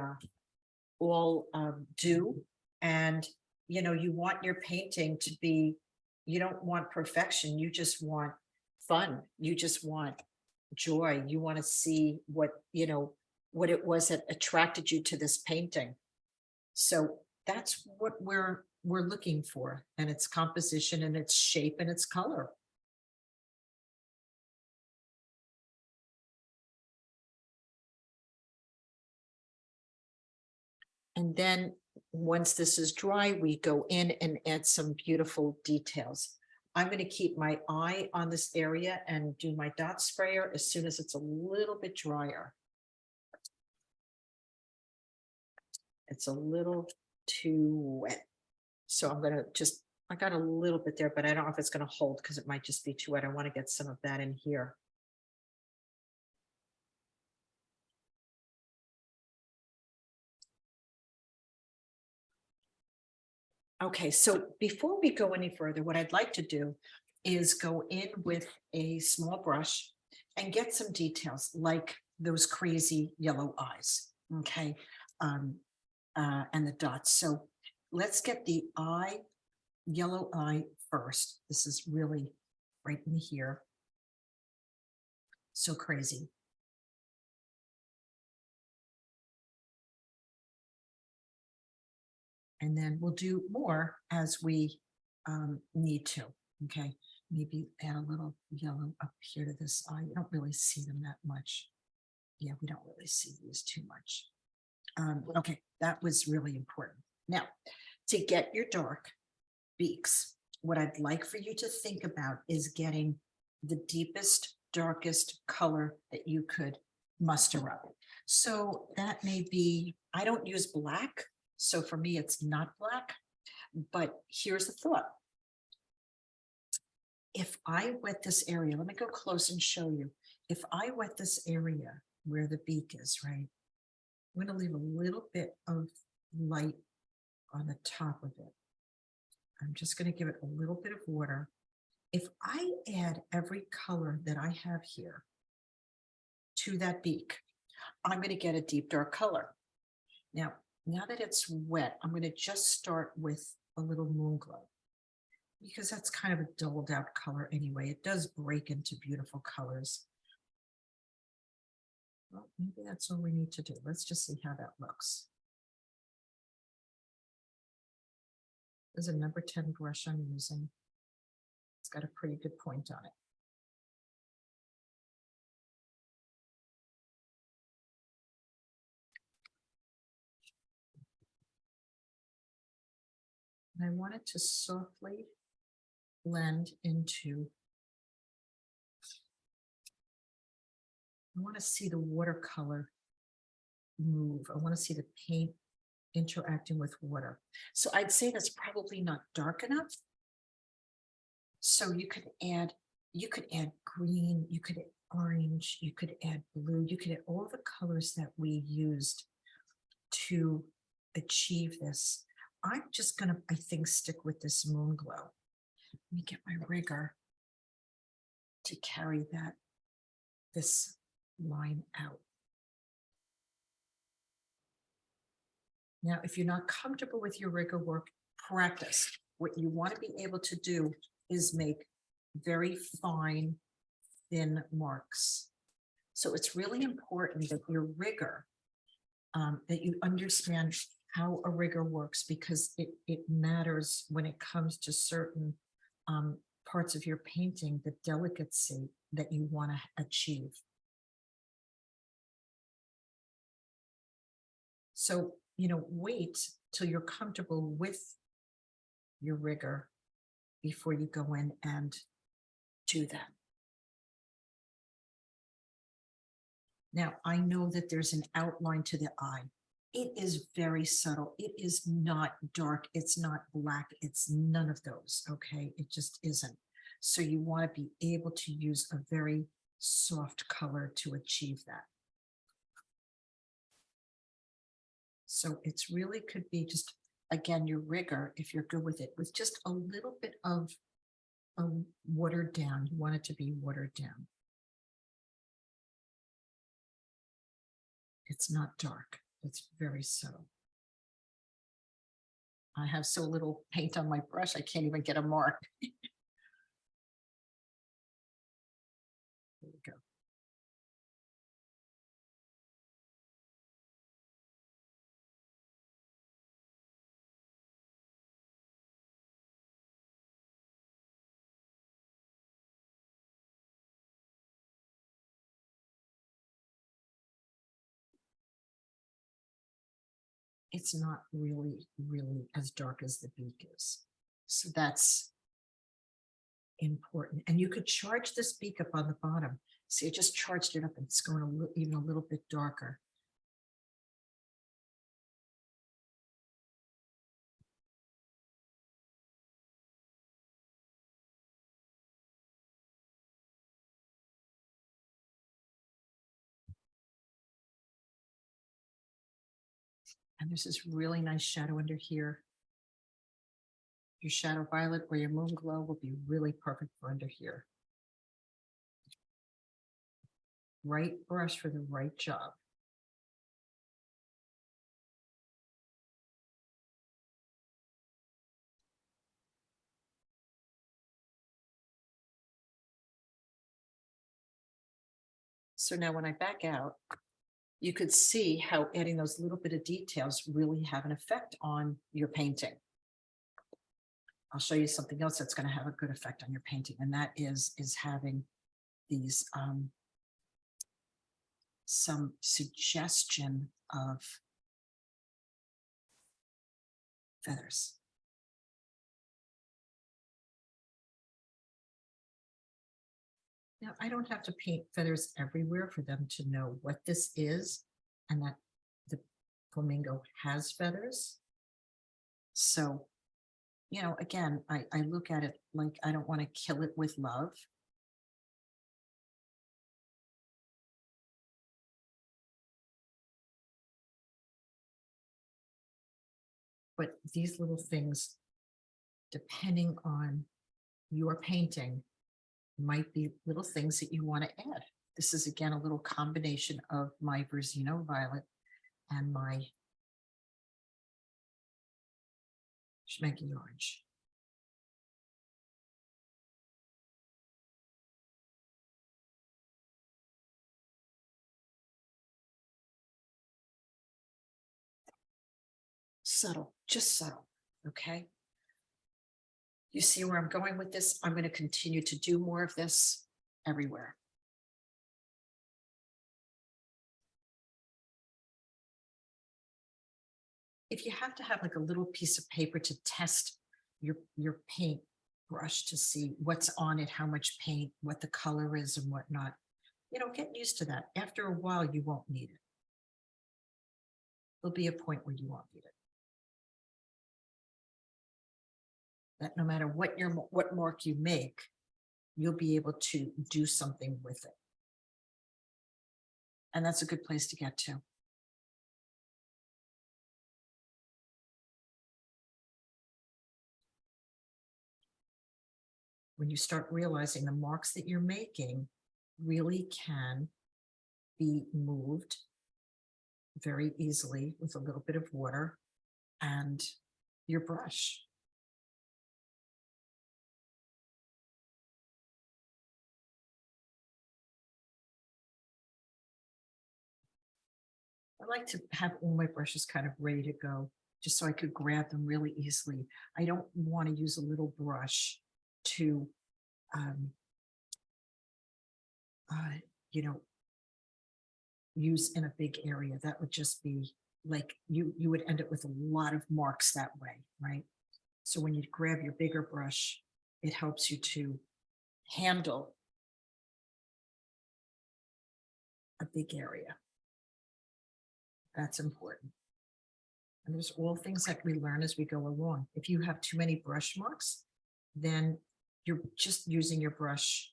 all do. And, you know, you want your painting to be, you don't want perfection. You just want fun. You just want joy. You want to see what, you know, what it was that attracted you to this painting. So that's what we're looking for, and its composition and its shape and its color. And then once this is dry, we go in and add some beautiful details. I'm going to keep my eye on this area and do my dot sprayer as soon as it's a little bit drier. It's a little too wet. So I'm going to just, I got a little bit there, but I don't know if it's going to hold because it might just be too wet. I want to get some of that in here. Okay, so before we go any further, what I'd like to do is go in with a small brush and get some details like those crazy yellow eyes, okay, and the dots. So let's get the eye, yellow eye first. This is really right in here. So crazy. And then we'll do more as we need to, okay? Maybe add a little yellow up here to this eye. You don't really see them that much. Yeah, we don't really see these too much. Okay, that was really important. Now, to get your dark beaks, what I'd like for you to think about is getting the deepest, darkest color that you could muster up. So that may be, I don't use black, so for me, it's not black, but here's the thought. If I wet this area, let me go close and show you. If I wet this area where the beak is, right, I'm going to leave a little bit of light on the top of it. I'm just going to give it a little bit of water. If I add every color that I have here to that beak, I'm going to get a deep dark color. Now that it's wet, I'm going to just start with a little moon glow because that's kind of a dulled out color anyway. It does break into beautiful colors. Well, maybe that's all we need to do. Let's just see how that looks. There's a number 10 brush I'm using. It's got a pretty good point on it. And I want it to softly blend into, I want to see the watercolor move. I want to see the paint interacting with water. So I'd say that's probably not dark enough. So you could add green, you could add orange, you could add blue, you could add all the colors that we used to achieve this. I'm just gonna, I think, stick with this moon glow. Let me get my rigger to carry this line out. Now, if you're not comfortable with your rigger work, practice. What you want to be able to do is make very fine, thin marks. So it's really important that your rigger, that you understand how a rigger works, because it matters when it comes to certain parts of your painting, the delicacy that you want to achieve. So, wait till you're comfortable with your rigger before you go in and do that. Now, I know that there's an outline to the eye. It is very subtle. It is not dark. It's not black. It's none of those, okay? It just isn't. So you want to be able to use a very soft color to achieve that. So it's really could be just, again, your rigger, if you're good with it, with just a little bit of watered down. You want it to be watered down. It's not dark. It's very subtle. I have so little paint on my brush, I can't even get a mark. There we go. It's not really, really as dark as the beak is. So that's important. And you could charge this beak up on the bottom. See, I just charged it up and it's going even a little bit darker. And there's this really nice shadow under here. Your shadow violet or your moon glow will be really perfect for under here. Right brush for the right job. So now when I back out, you could see how adding those little bit of details really have an effect on your painting. I'll show you something else that's going to have a good effect on your painting, and that is having these some suggestion of feathers. Now, I don't have to paint feathers everywhere for them to know what this is and that the flamingo has feathers. So, again, I look at it like I don't want to kill it with love. But these little things, depending on your painting, might be little things that you want to add. This is, again, a little combination of my Verzino Violet and my Schmanky Orange. Subtle, just subtle, okay? You see where I'm going with this? I'm going to continue to do more of this everywhere. If you have to have like a little piece of paper to test your paint brush to see what's on it, how much paint, what the color is and whatnot. Get used to that. After a while, you won't need it. There'll be a point where you won't need it. That no matter what mark you make, you'll be able to do something with it. And that's a good place to get to. When you start realizing the marks that you're making really can be moved very easily with a little bit of water and your brush. I like to have all my brushes kind of ready to go, just so I could grab them really easily. I don't want to use a little brush to, use in a big area. That would just be like, you would end up with a lot of marks that way, right? So when you grab your bigger brush, it helps you to handle a big area. That's important. And there's all things that we learn as we go along. If you have too many brush marks, then you're just using your brush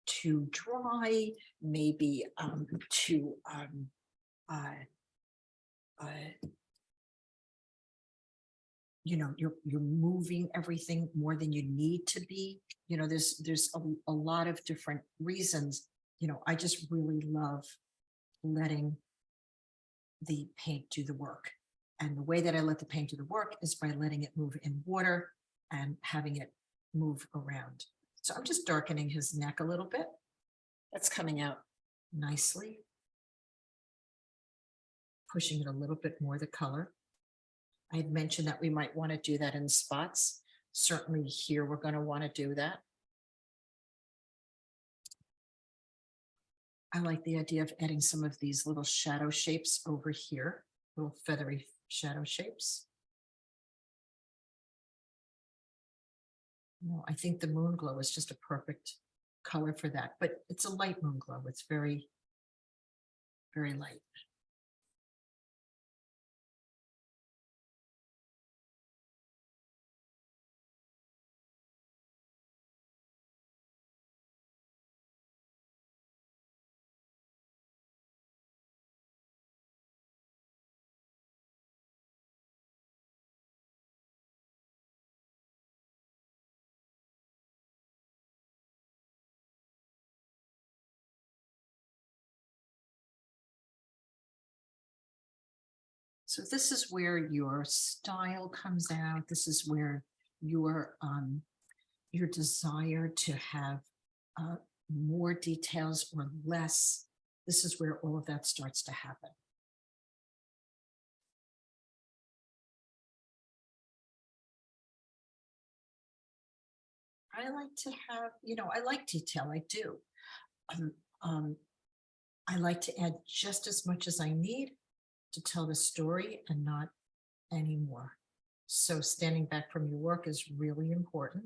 to dry, maybe you're moving everything more than you need to be. There's a lot of different reasons. I just really love letting the paint do the work. And the way that I let the paint do the work is by letting it move in water and having it move around. So I'm just darkening his neck a little bit. That's coming out nicely. Pushing it a little bit more, the color. I had mentioned that we might want to do that in spots. Certainly here, we're going to want to do that. I like the idea of adding some of these little shadow shapes over here, little feathery shadow shapes. I think the moon glow is just a perfect color for that, but it's a light moon glow. It's very, very light. So this is where your style comes out. This is where your desire to have more details or less. This is where all of that starts to happen. I like to have, I like detail. I do. I like to add just as much as I need to tell the story and not any more. So standing back from your work is really important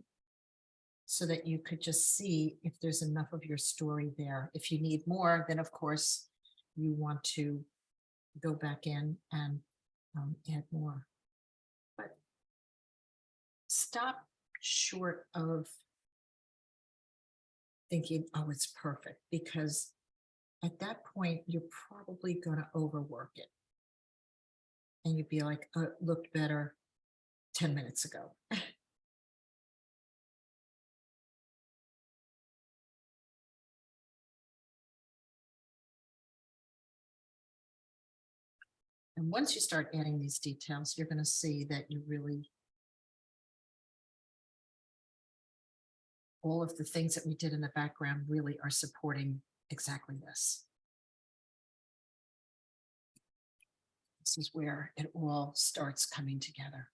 so that you could just see if there's enough of your story there. If you need more, then of course you want to go back in and add more. But stop short of thinking, oh, it's perfect, because at that point, you're probably going to overwork it. And you'd be like, oh, it looked better 10 minutes ago. And once you start adding these details, you're going to see that you really, all of the things that we did in the background really are supporting exactly this. This is where it all starts coming together.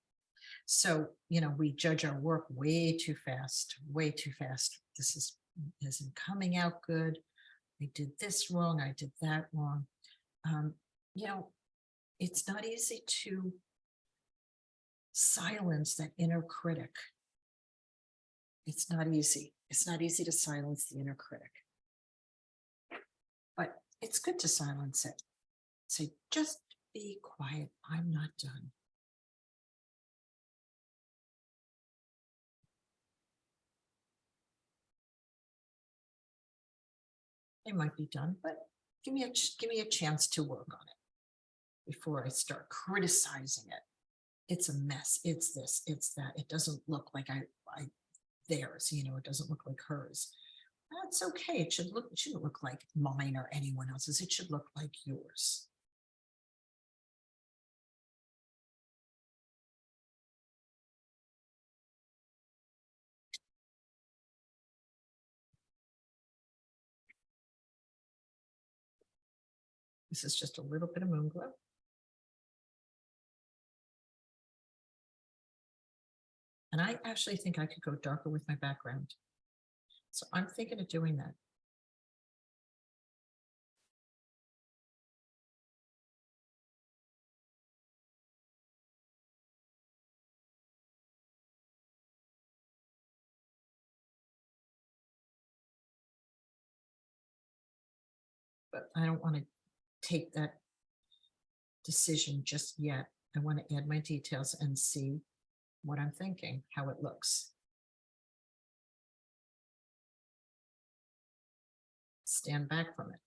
So, we judge our work way too fast, way too fast. This isn't coming out good. I did this wrong. I did that wrong. It's not easy to silence that inner critic It's not easy. It's not easy to silence the inner critic. But it's good to silence it. Say, just be quiet. I'm not done. It might be done, but give me a chance to work on it before I start criticizing it. It's a mess. It's this, it's that. It doesn't look like I theirs, it doesn't look like hers. That's okay. It shouldn't look like mine or anyone else's. It should look like yours. This is just a little bit of moon glow. And I actually think I could go darker with my background. So I'm thinking of doing that. But I don't want to take that decision just yet. I want to add my details and see what I'm thinking, how it looks. Stand back from it.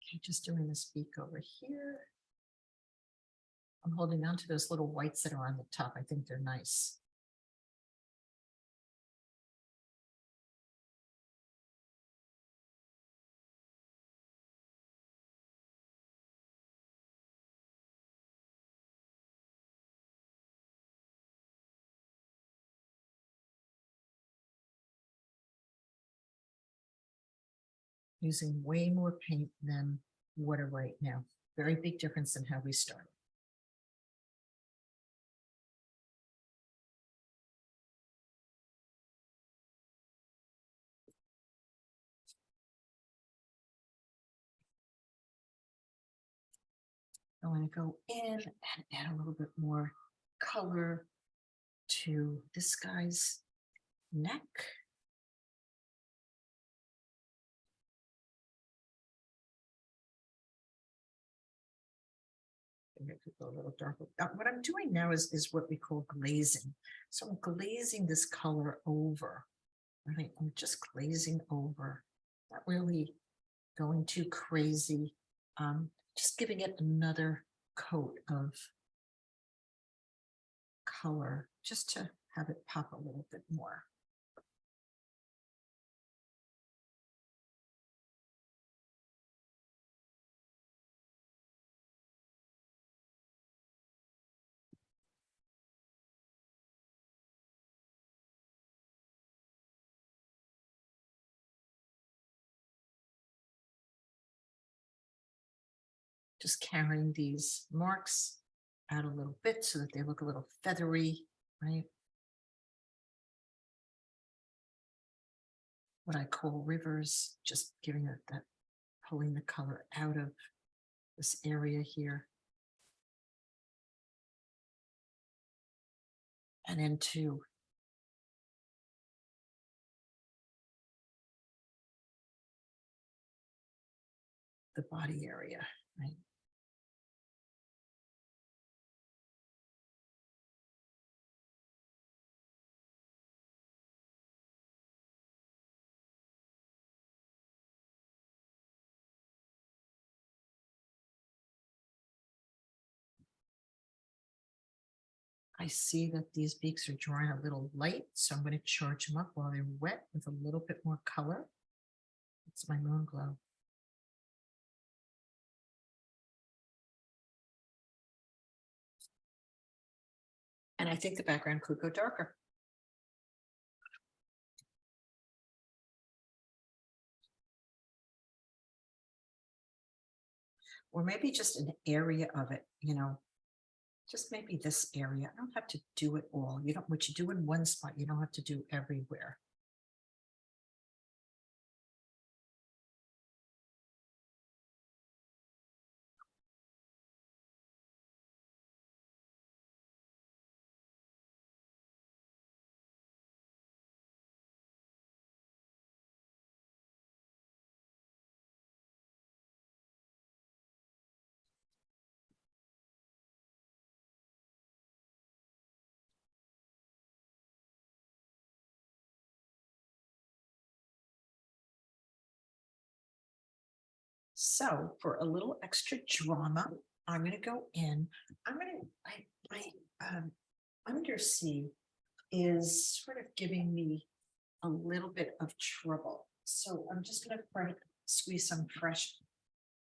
Okay, just doing this beak over here. I'm holding on to those little whites that are on the top. I think they're nice. Using way more paint than water right now. Very big difference in how we started. I want to go in and add a little bit more color to this guy's neck. Maybe I could go a little darker. What I'm doing now is what we call glazing. So I'm glazing this color over. Right? I'm just glazing over, not really going too crazy. Just giving it another coat of color just to have it pop a little bit more. Just carrying these marks out a little bit so that they look a little feathery, right? What I call rivers, just giving it that, pulling the color out of this area here and into the body area, right? I see that these beaks are drawing a little light, so I'm going to charge them up while they're wet with a little bit more color. It's my moon glow. And I think the background could go darker. Or maybe just an area of it, you know, just maybe this area. I don't have to do it all. You don't, what you do in one spot, you don't have to do everywhere. So for a little extra drama, I'm going to go in. I'm going to, undersea is sort of giving me a little bit of trouble. So I'm just going to squeeze some fresh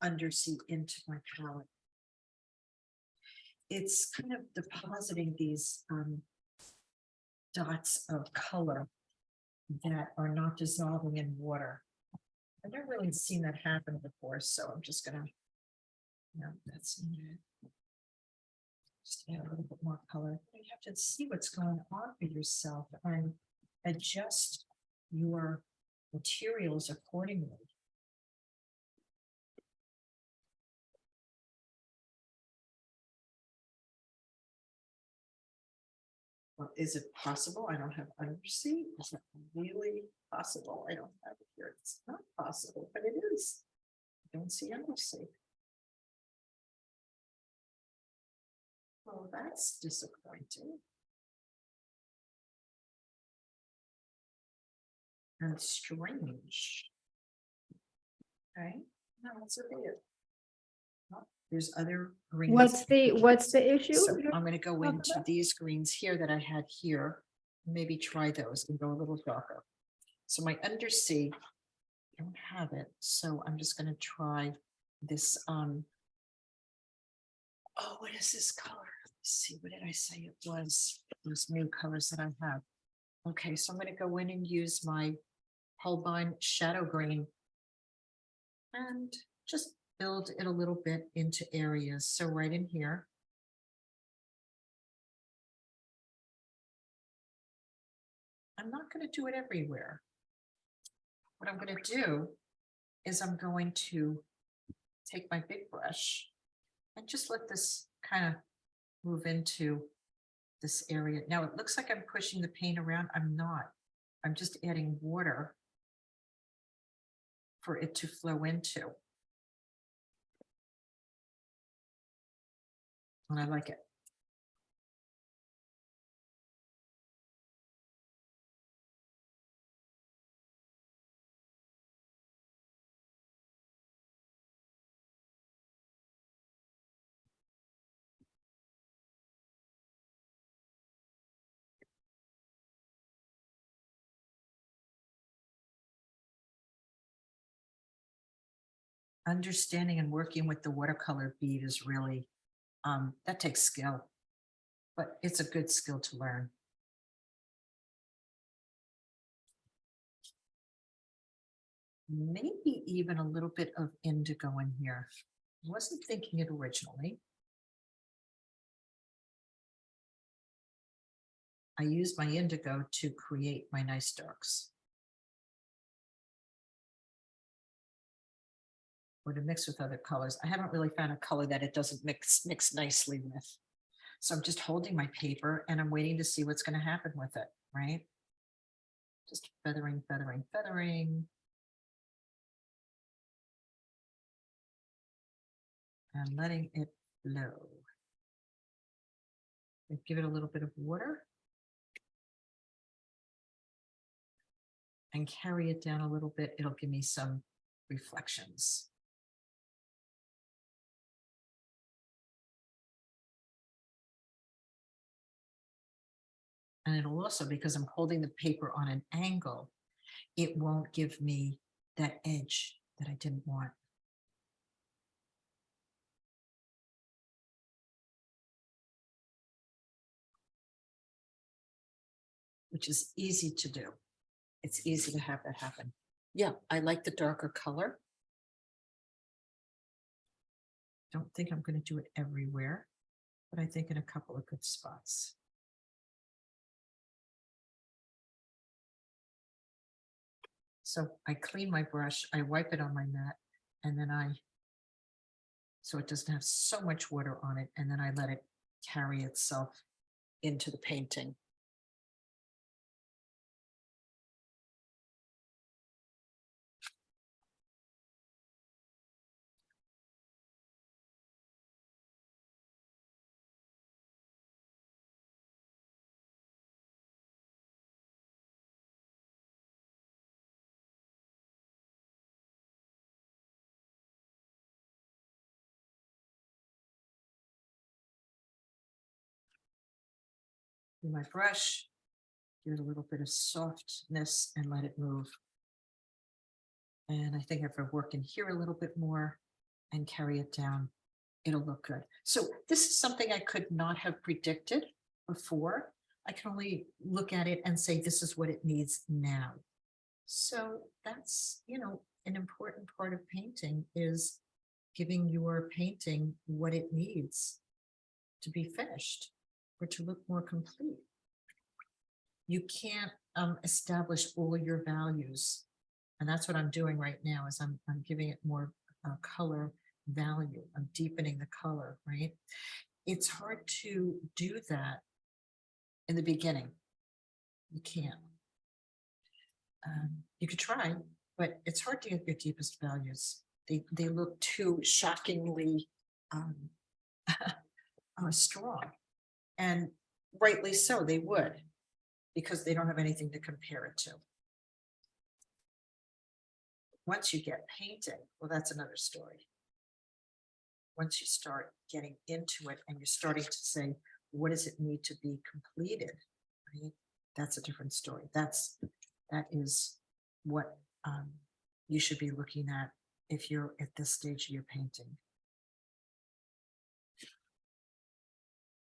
undersea into my palette. It's kind of depositing these dots of color that are not dissolving in water. I've never really seen that happen before, so I'm just gonna, that's just add a little bit more color. You have to see what's going on for yourself and adjust your materials accordingly. Well, is it possible? I don't have undersea. Is that really possible? I don't have it here. It's not possible, but it is. I don't see undersea. Oh, that's disappointing. And strange. Okay, no, it's okay. There's other greens. What's the issue? So I'm going to go into these greens here that I had here. Maybe try those and go a little darker. So my undersea, I don't have it. So I'm just going to try this. Oh, what is this color? Let's see. What did I say it was? Those new colors that I have. Okay, so I'm going to go in and use my Holbein shadow green and just build it a little bit into areas. So right in here. I'm not going to do it everywhere. What I'm going to do is I'm going to take my big brush and just let this kind of move into this area. Now it looks like I'm pushing the paint around. I'm not. I'm just adding water for it to flow into. And I like it. Understanding and working with the watercolor bead is really, that takes skill, but it's a good skill to learn. Maybe even a little bit of indigo in here. I wasn't thinking it originally. I used my indigo to create my nice darks. Or to mix with other colors. I haven't really found a color that it doesn't mix nicely with. So I'm just holding my paper and I'm waiting to see what's going to happen with it, right? Just feathering, feathering, feathering. And letting it flow. Give it a little bit of water. And carry it down a little bit. It'll give me some reflections. And it'll also, because I'm holding the paper on an angle, it won't give me that edge that I didn't want. which is easy to do. It's easy to have that happen. Yeah, I like the darker color. Don't think I'm going to do it everywhere, but I think in a couple of good spots. So I clean my brush, I wipe it on my mat, and then so it doesn't have so much water on it, and then I let it carry itself into the painting. In my brush, give it a little bit of softness and let it move. And I think if I work in here a little bit more and carry it down, it'll look good. So this is something I could not have predicted before. I can only look at it and say, this is what it needs now. So that's, an important part of painting is giving your painting what it needs to be finished or to look more complete. You can't establish all your values. And that's what I'm doing right now is I'm giving it more color value. I'm deepening the color, right? It's hard to do that in the beginning. You can't. You could try, but it's hard to get your deepest values. They look too shockingly strong. And rightly so, they would, because they don't have anything to compare it to. Once you get painting, well, that's another story. Once you start getting into it and you're starting to say, what does it need to be completed? Right? That's a different story. That is what you should be looking at if you're at this stage of your painting.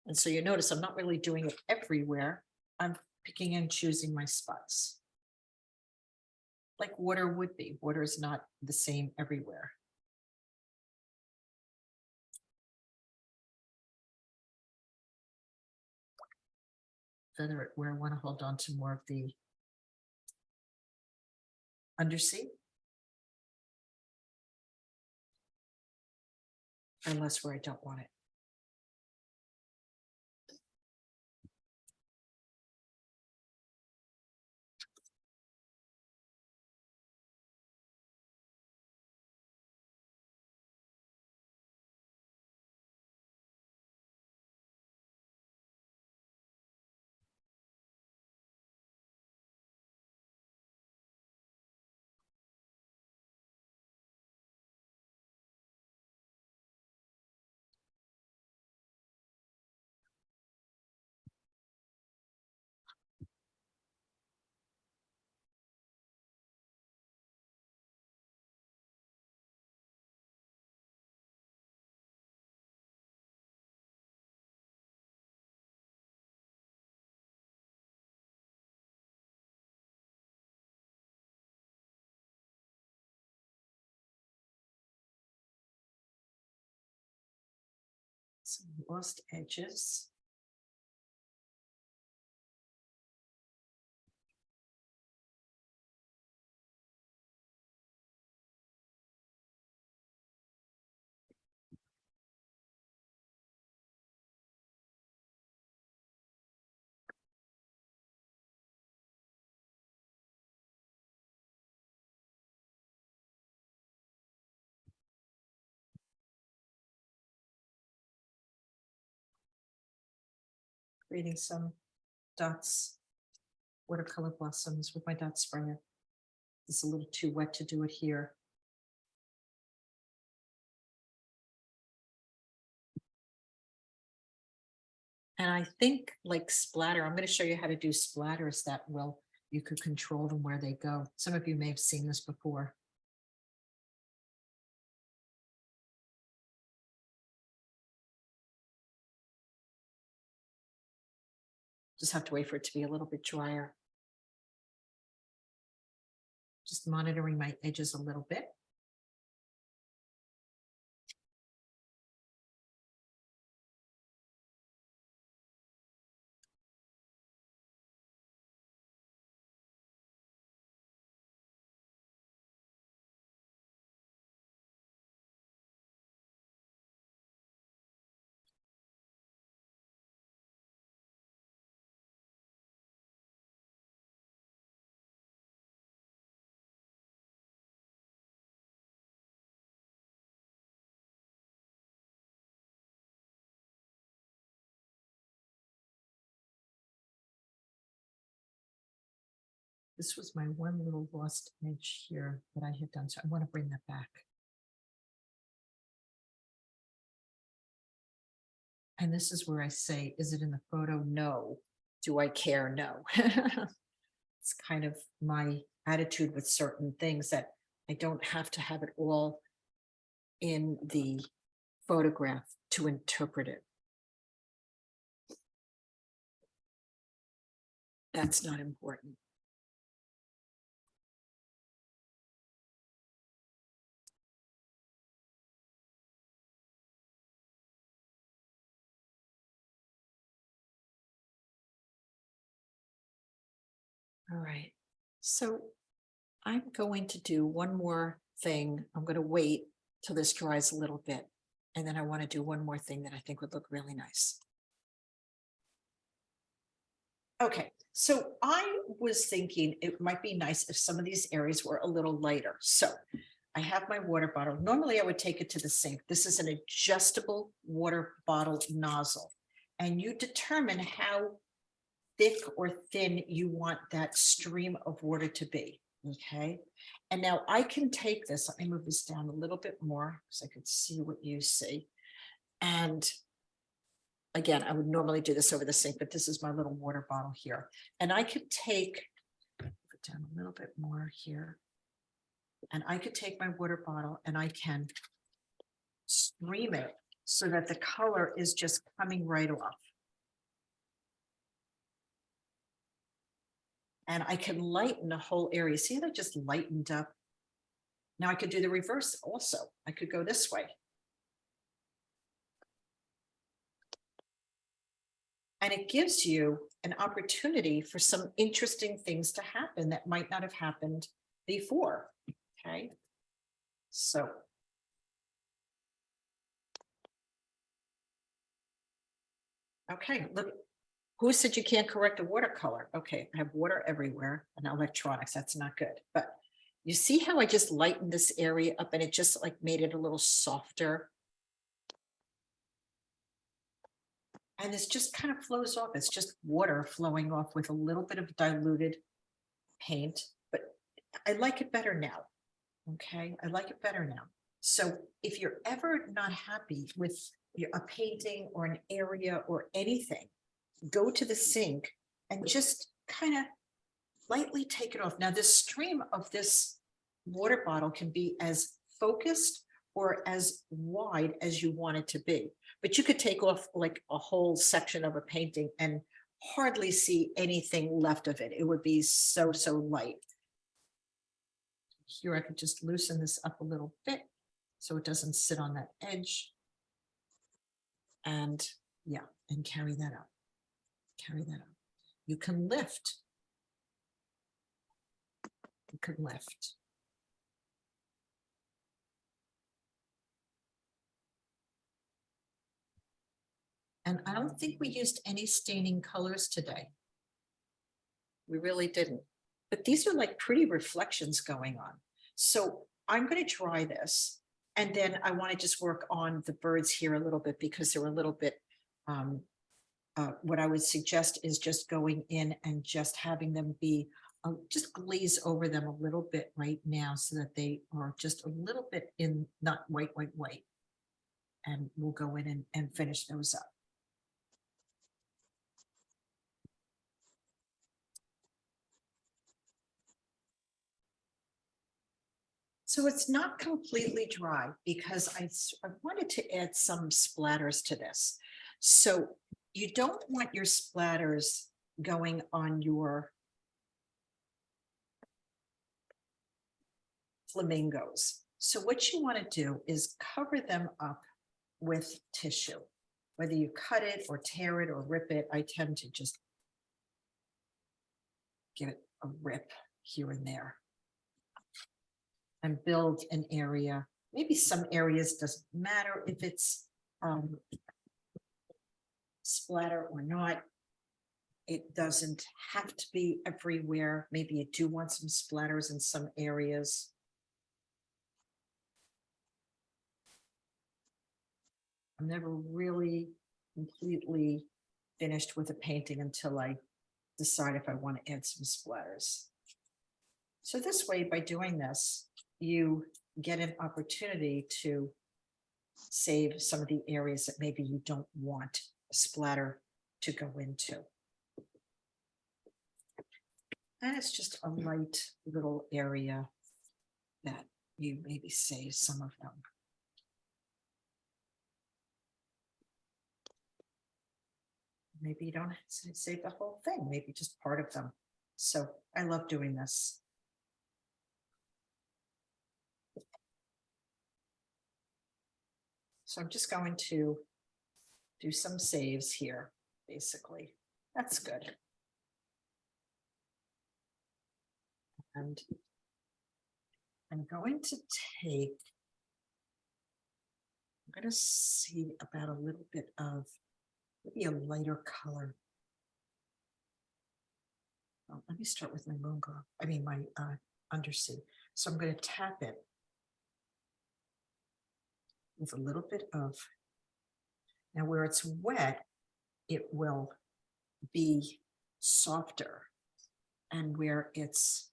And so you notice I'm not really doing it everywhere. I'm picking and choosing my spots. Like water would be. Water is not the same everywhere. Feather it where I want to hold on to more of the undersea. And less where I don't want it. Some lost edges. Creating some dots, watercolor blossoms with my dot sprayer. It's a little too wet to do it here. And I think like splatter, I'm going to show you how to do splatters that will, you could control them where they go. Some of you may have seen this before. Just have to wait for it to be a little bit drier. Just monitoring my edges a little bit. This was my one little lost edge here that I had done, so I want to bring that back. And this is where I say, is it in the photo? No. Do I care? No. It's kind of my attitude with certain things, that I don't have to have it all in the photograph to interpret it. That's not important. All right, so I'm going to do one more thing. I'm going to wait till this dries a little bit, and then I want to do one more thing that I think would look really nice. Okay, so I was thinking it might be nice if some of these areas were a little lighter. So I have my water bottle. Normally I would take it to the sink. This is an adjustable water bottle nozzle, and you determine how thick or thin you want that stream of water to be. Okay. And now I can take this, let me move this down a little bit more so I could see what you see. And again, I would normally do this over the sink, but this is my little water bottle here. And I could take, put it down a little bit more here. And I could take my water bottle and I can stream it so that the color is just coming right off. And I can lighten the whole area. See how that just lightened up? Now I could do the reverse also. I could go this way. And it gives you an opportunity for some interesting things to happen that might not have happened before. Okay. So. Okay, look. Who said you can't correct a watercolor? Okay, I have water everywhere and electronics. That's not good. But you see how I just lightened this area up and it just like made it a little softer. And this just kind of flows off. It's just water flowing off with a little bit of diluted paint, but I like it better now. Okay, I like it better now. So if you're ever not happy with a painting or an area or anything, go to the sink and just kind of lightly take it off. Now, this stream of this water bottle can be as focused or as wide as you want it to be, but you could take off like a whole section of a painting and hardly see anything left of it. It would be so, so light. Here, I could just loosen this up a little bit so it doesn't sit on that edge. And yeah, and carry that up. Carry that up. You can lift. You can lift. And I don't think we used any staining colors today. We really didn't. But these are like pretty reflections going on. So I'm going to try this. And then I want to just work on the birds here a little bit because they're a little bit, what I would suggest is just going in and just having them be, just glaze over them a little bit right now so that they are just a little bit in, not white, white, white. And we'll go in and finish those up. So it's not completely dry because I wanted to add some splatters to this. So you don't want your splatters going on your flamingos. So what you want to do is cover them up with tissue. Whether you cut it or tear it or rip it, I tend to just give it a rip here and there and build an area. Maybe some areas doesn't matter if it's splatter or not. It doesn't have to be everywhere. Maybe you do want some splatters in some areas. I'm never really completely finished with a painting until I decide if I want to add some splatters. So this way, by doing this, you get an opportunity to save some of the areas that maybe you don't want a splatter to go into. And it's just a light little area that you maybe save some of them. Maybe you don't save the whole thing, maybe just part of them. So I love doing this. So I'm just going to do some saves here, basically. That's good. And I'm going to take, I'm going to see about a little bit of maybe a lighter color. Well, let me start with my moon glow. I mean, my undersea. So I'm going to tap it with a little bit of, now where it's wet, it will be softer. And where it's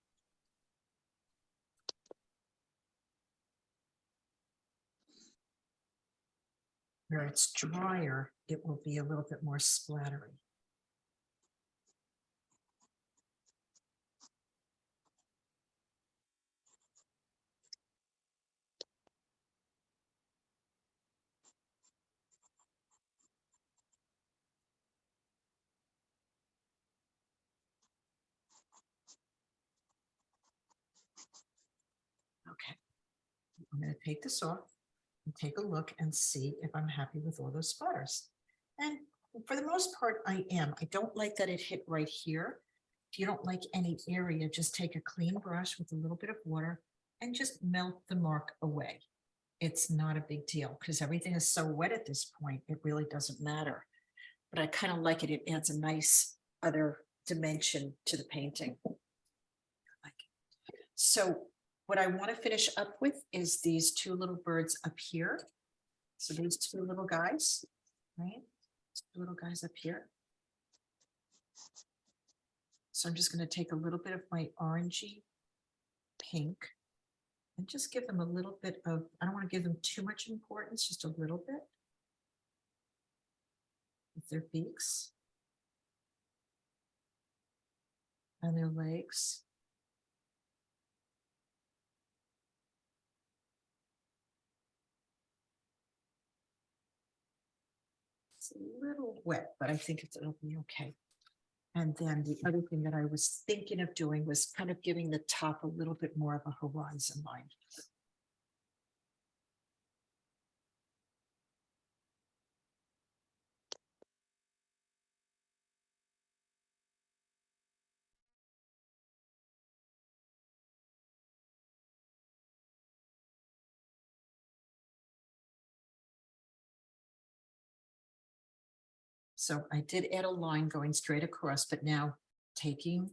drier, it will be a little bit more splattery. Okay, I'm going to take this off and take a look and see if I'm happy with all those splatters. And for the most part, I am. I don't like that it hit right here. If you don't like any area, just take a clean brush with a little bit of water and just melt the mark away. It's not a big deal because everything is so wet at this point, it really doesn't matter. But I kind of like it. It adds a nice other dimension to the painting. So what I want to finish up with is these two little birds up here. So these two little guys, right? Two little guys up here. So I'm just going to take a little bit of my orangey pink and just give them a little bit of, I don't want to give them too much importance, just a little bit with their beaks and their legs. It's a little wet, but I think it'll be okay. And then the other thing that I was thinking of doing was kind of giving the top a little bit more of a horizon line. So I did add a line going straight across, but now taking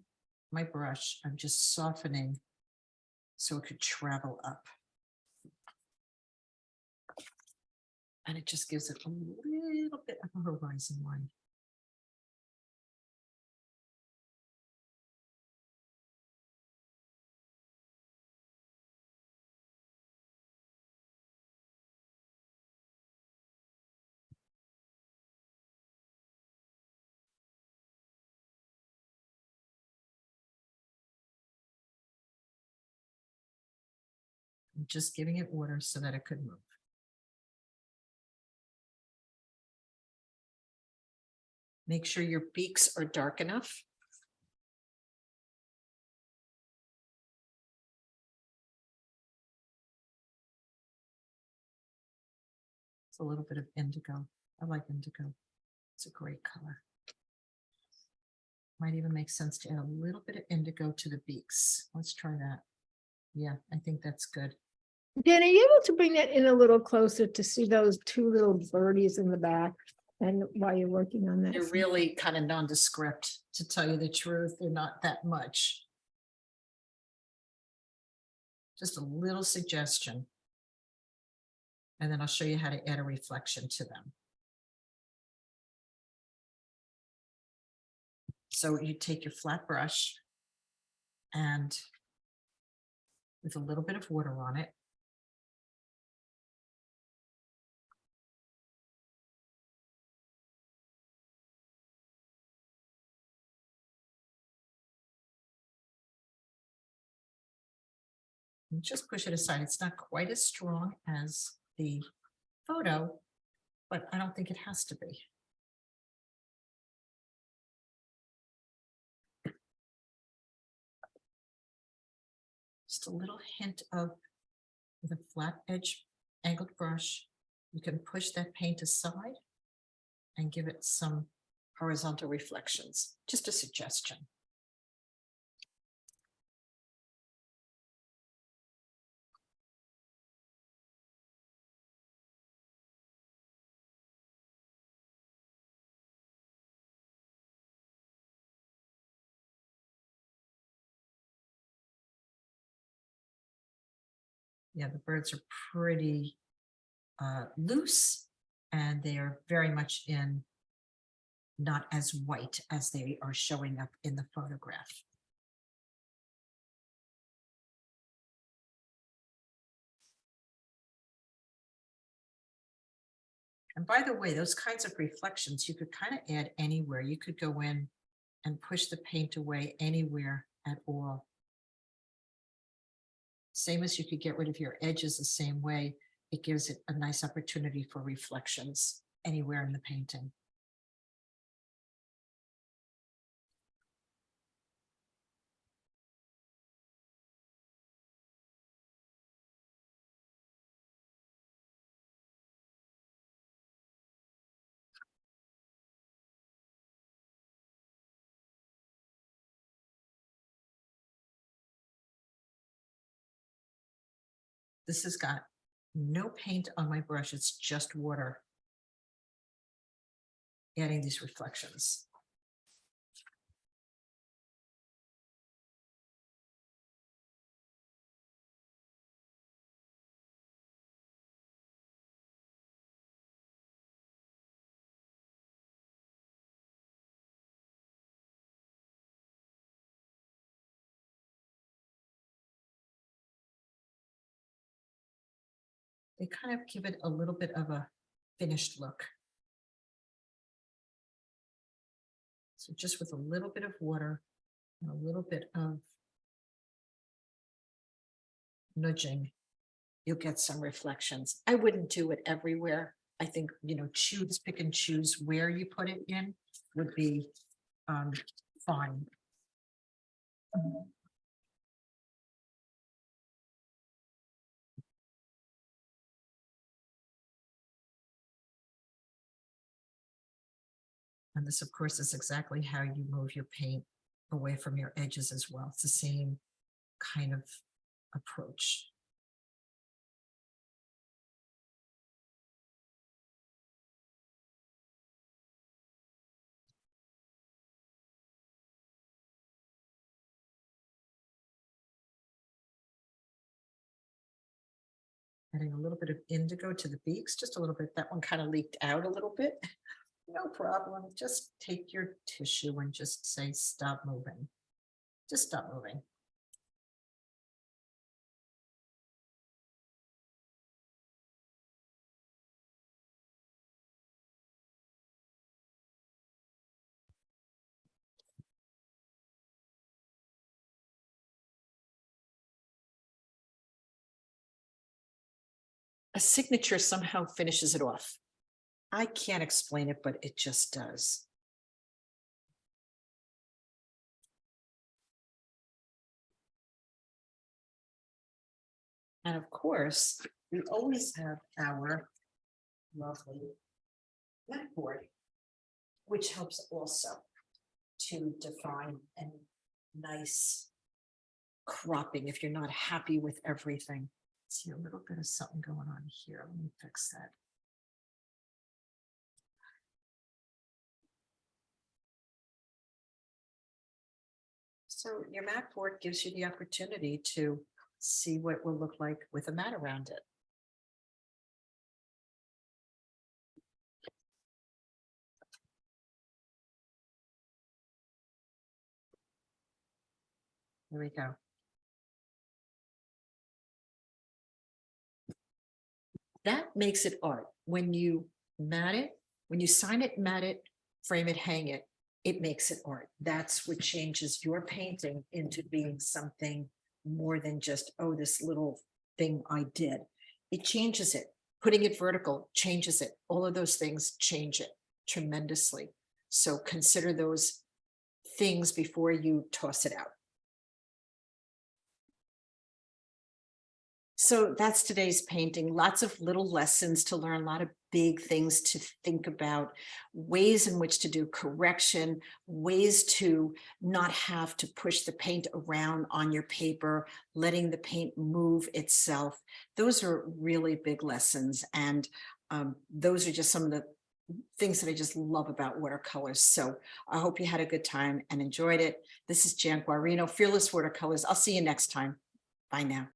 my brush, I'm just softening so it could travel up. And it just gives it a little bit of a horizon line. I'm just giving it water so that it could move. Make sure your beaks are dark enough. It's a little bit of indigo. I like indigo. It's a great color. Might even make sense to add a little bit of indigo to the beaks. Let's try that. Yeah, I think that's good. Dan, are you able to bring that in a little closer to see those two little birdies in the back? And while you're working on that. They're really kind of nondescript, to tell you the truth. They're not that much. Just a little suggestion. And then I'll show you how to add a reflection to them. So you take your flat brush and with a little bit of water on it, and just push it aside. It's not quite as strong as the photo, but I don't think it has to be. Just a little hint of, with a flat edge angled brush, you can push that paint aside and give it some horizontal reflections. Just a suggestion. Yeah, the birds are pretty loose, and they are very much in not as white as they are showing up in the photograph. And by the way, those kinds of reflections you could kind of add anywhere. You could go in and push the paint away anywhere at all. Same as you could get rid of your edges the same way. It gives it a nice opportunity for reflections anywhere in the painting. This has got no paint on my brush. It's just water. Adding these reflections. They kind of give it a little bit of a finished look. So just with a little bit of water and a little bit of nudging, you'll get some reflections. I wouldn't do it everywhere. I think, pick and choose where you put it in would be fine. And this, of course, is exactly how you move your paint away from your edges as well. It's the same kind of approach. Adding a little bit of indigo to the beaks, just a little bit. That one kind of leaked out a little bit. No problem. Just take your tissue and just say, stop moving. Just stop moving. A signature somehow finishes it off. I can't explain it, but it just does. And of course, we always have our lovely blackboard, which helps also to define a nice cropping if you're not happy with everything. See a little bit of something going on here. Let me fix that. So your mat board gives you the opportunity to see what it will look like with a mat around it. There we go. That makes it art. When you mat it, when you sign it, mat it, frame it, hang it, it makes it art. That's what changes your painting into being something more than just, oh, this little thing I did. It changes it. Putting it vertical changes it. All of those things change it tremendously. So consider those things before you toss it out. So that's today's painting. Lots of little lessons to learn, a lot of big things to think about, ways in which to do correction, ways to not have to push the paint around on your paper, letting the paint move itself. Those are really big lessons. And those are just some of the things that I just love about watercolors. So I hope you had a good time and enjoyed it. This is Jan Guarino, Fearless Watercolors. I'll see you next time. Bye now.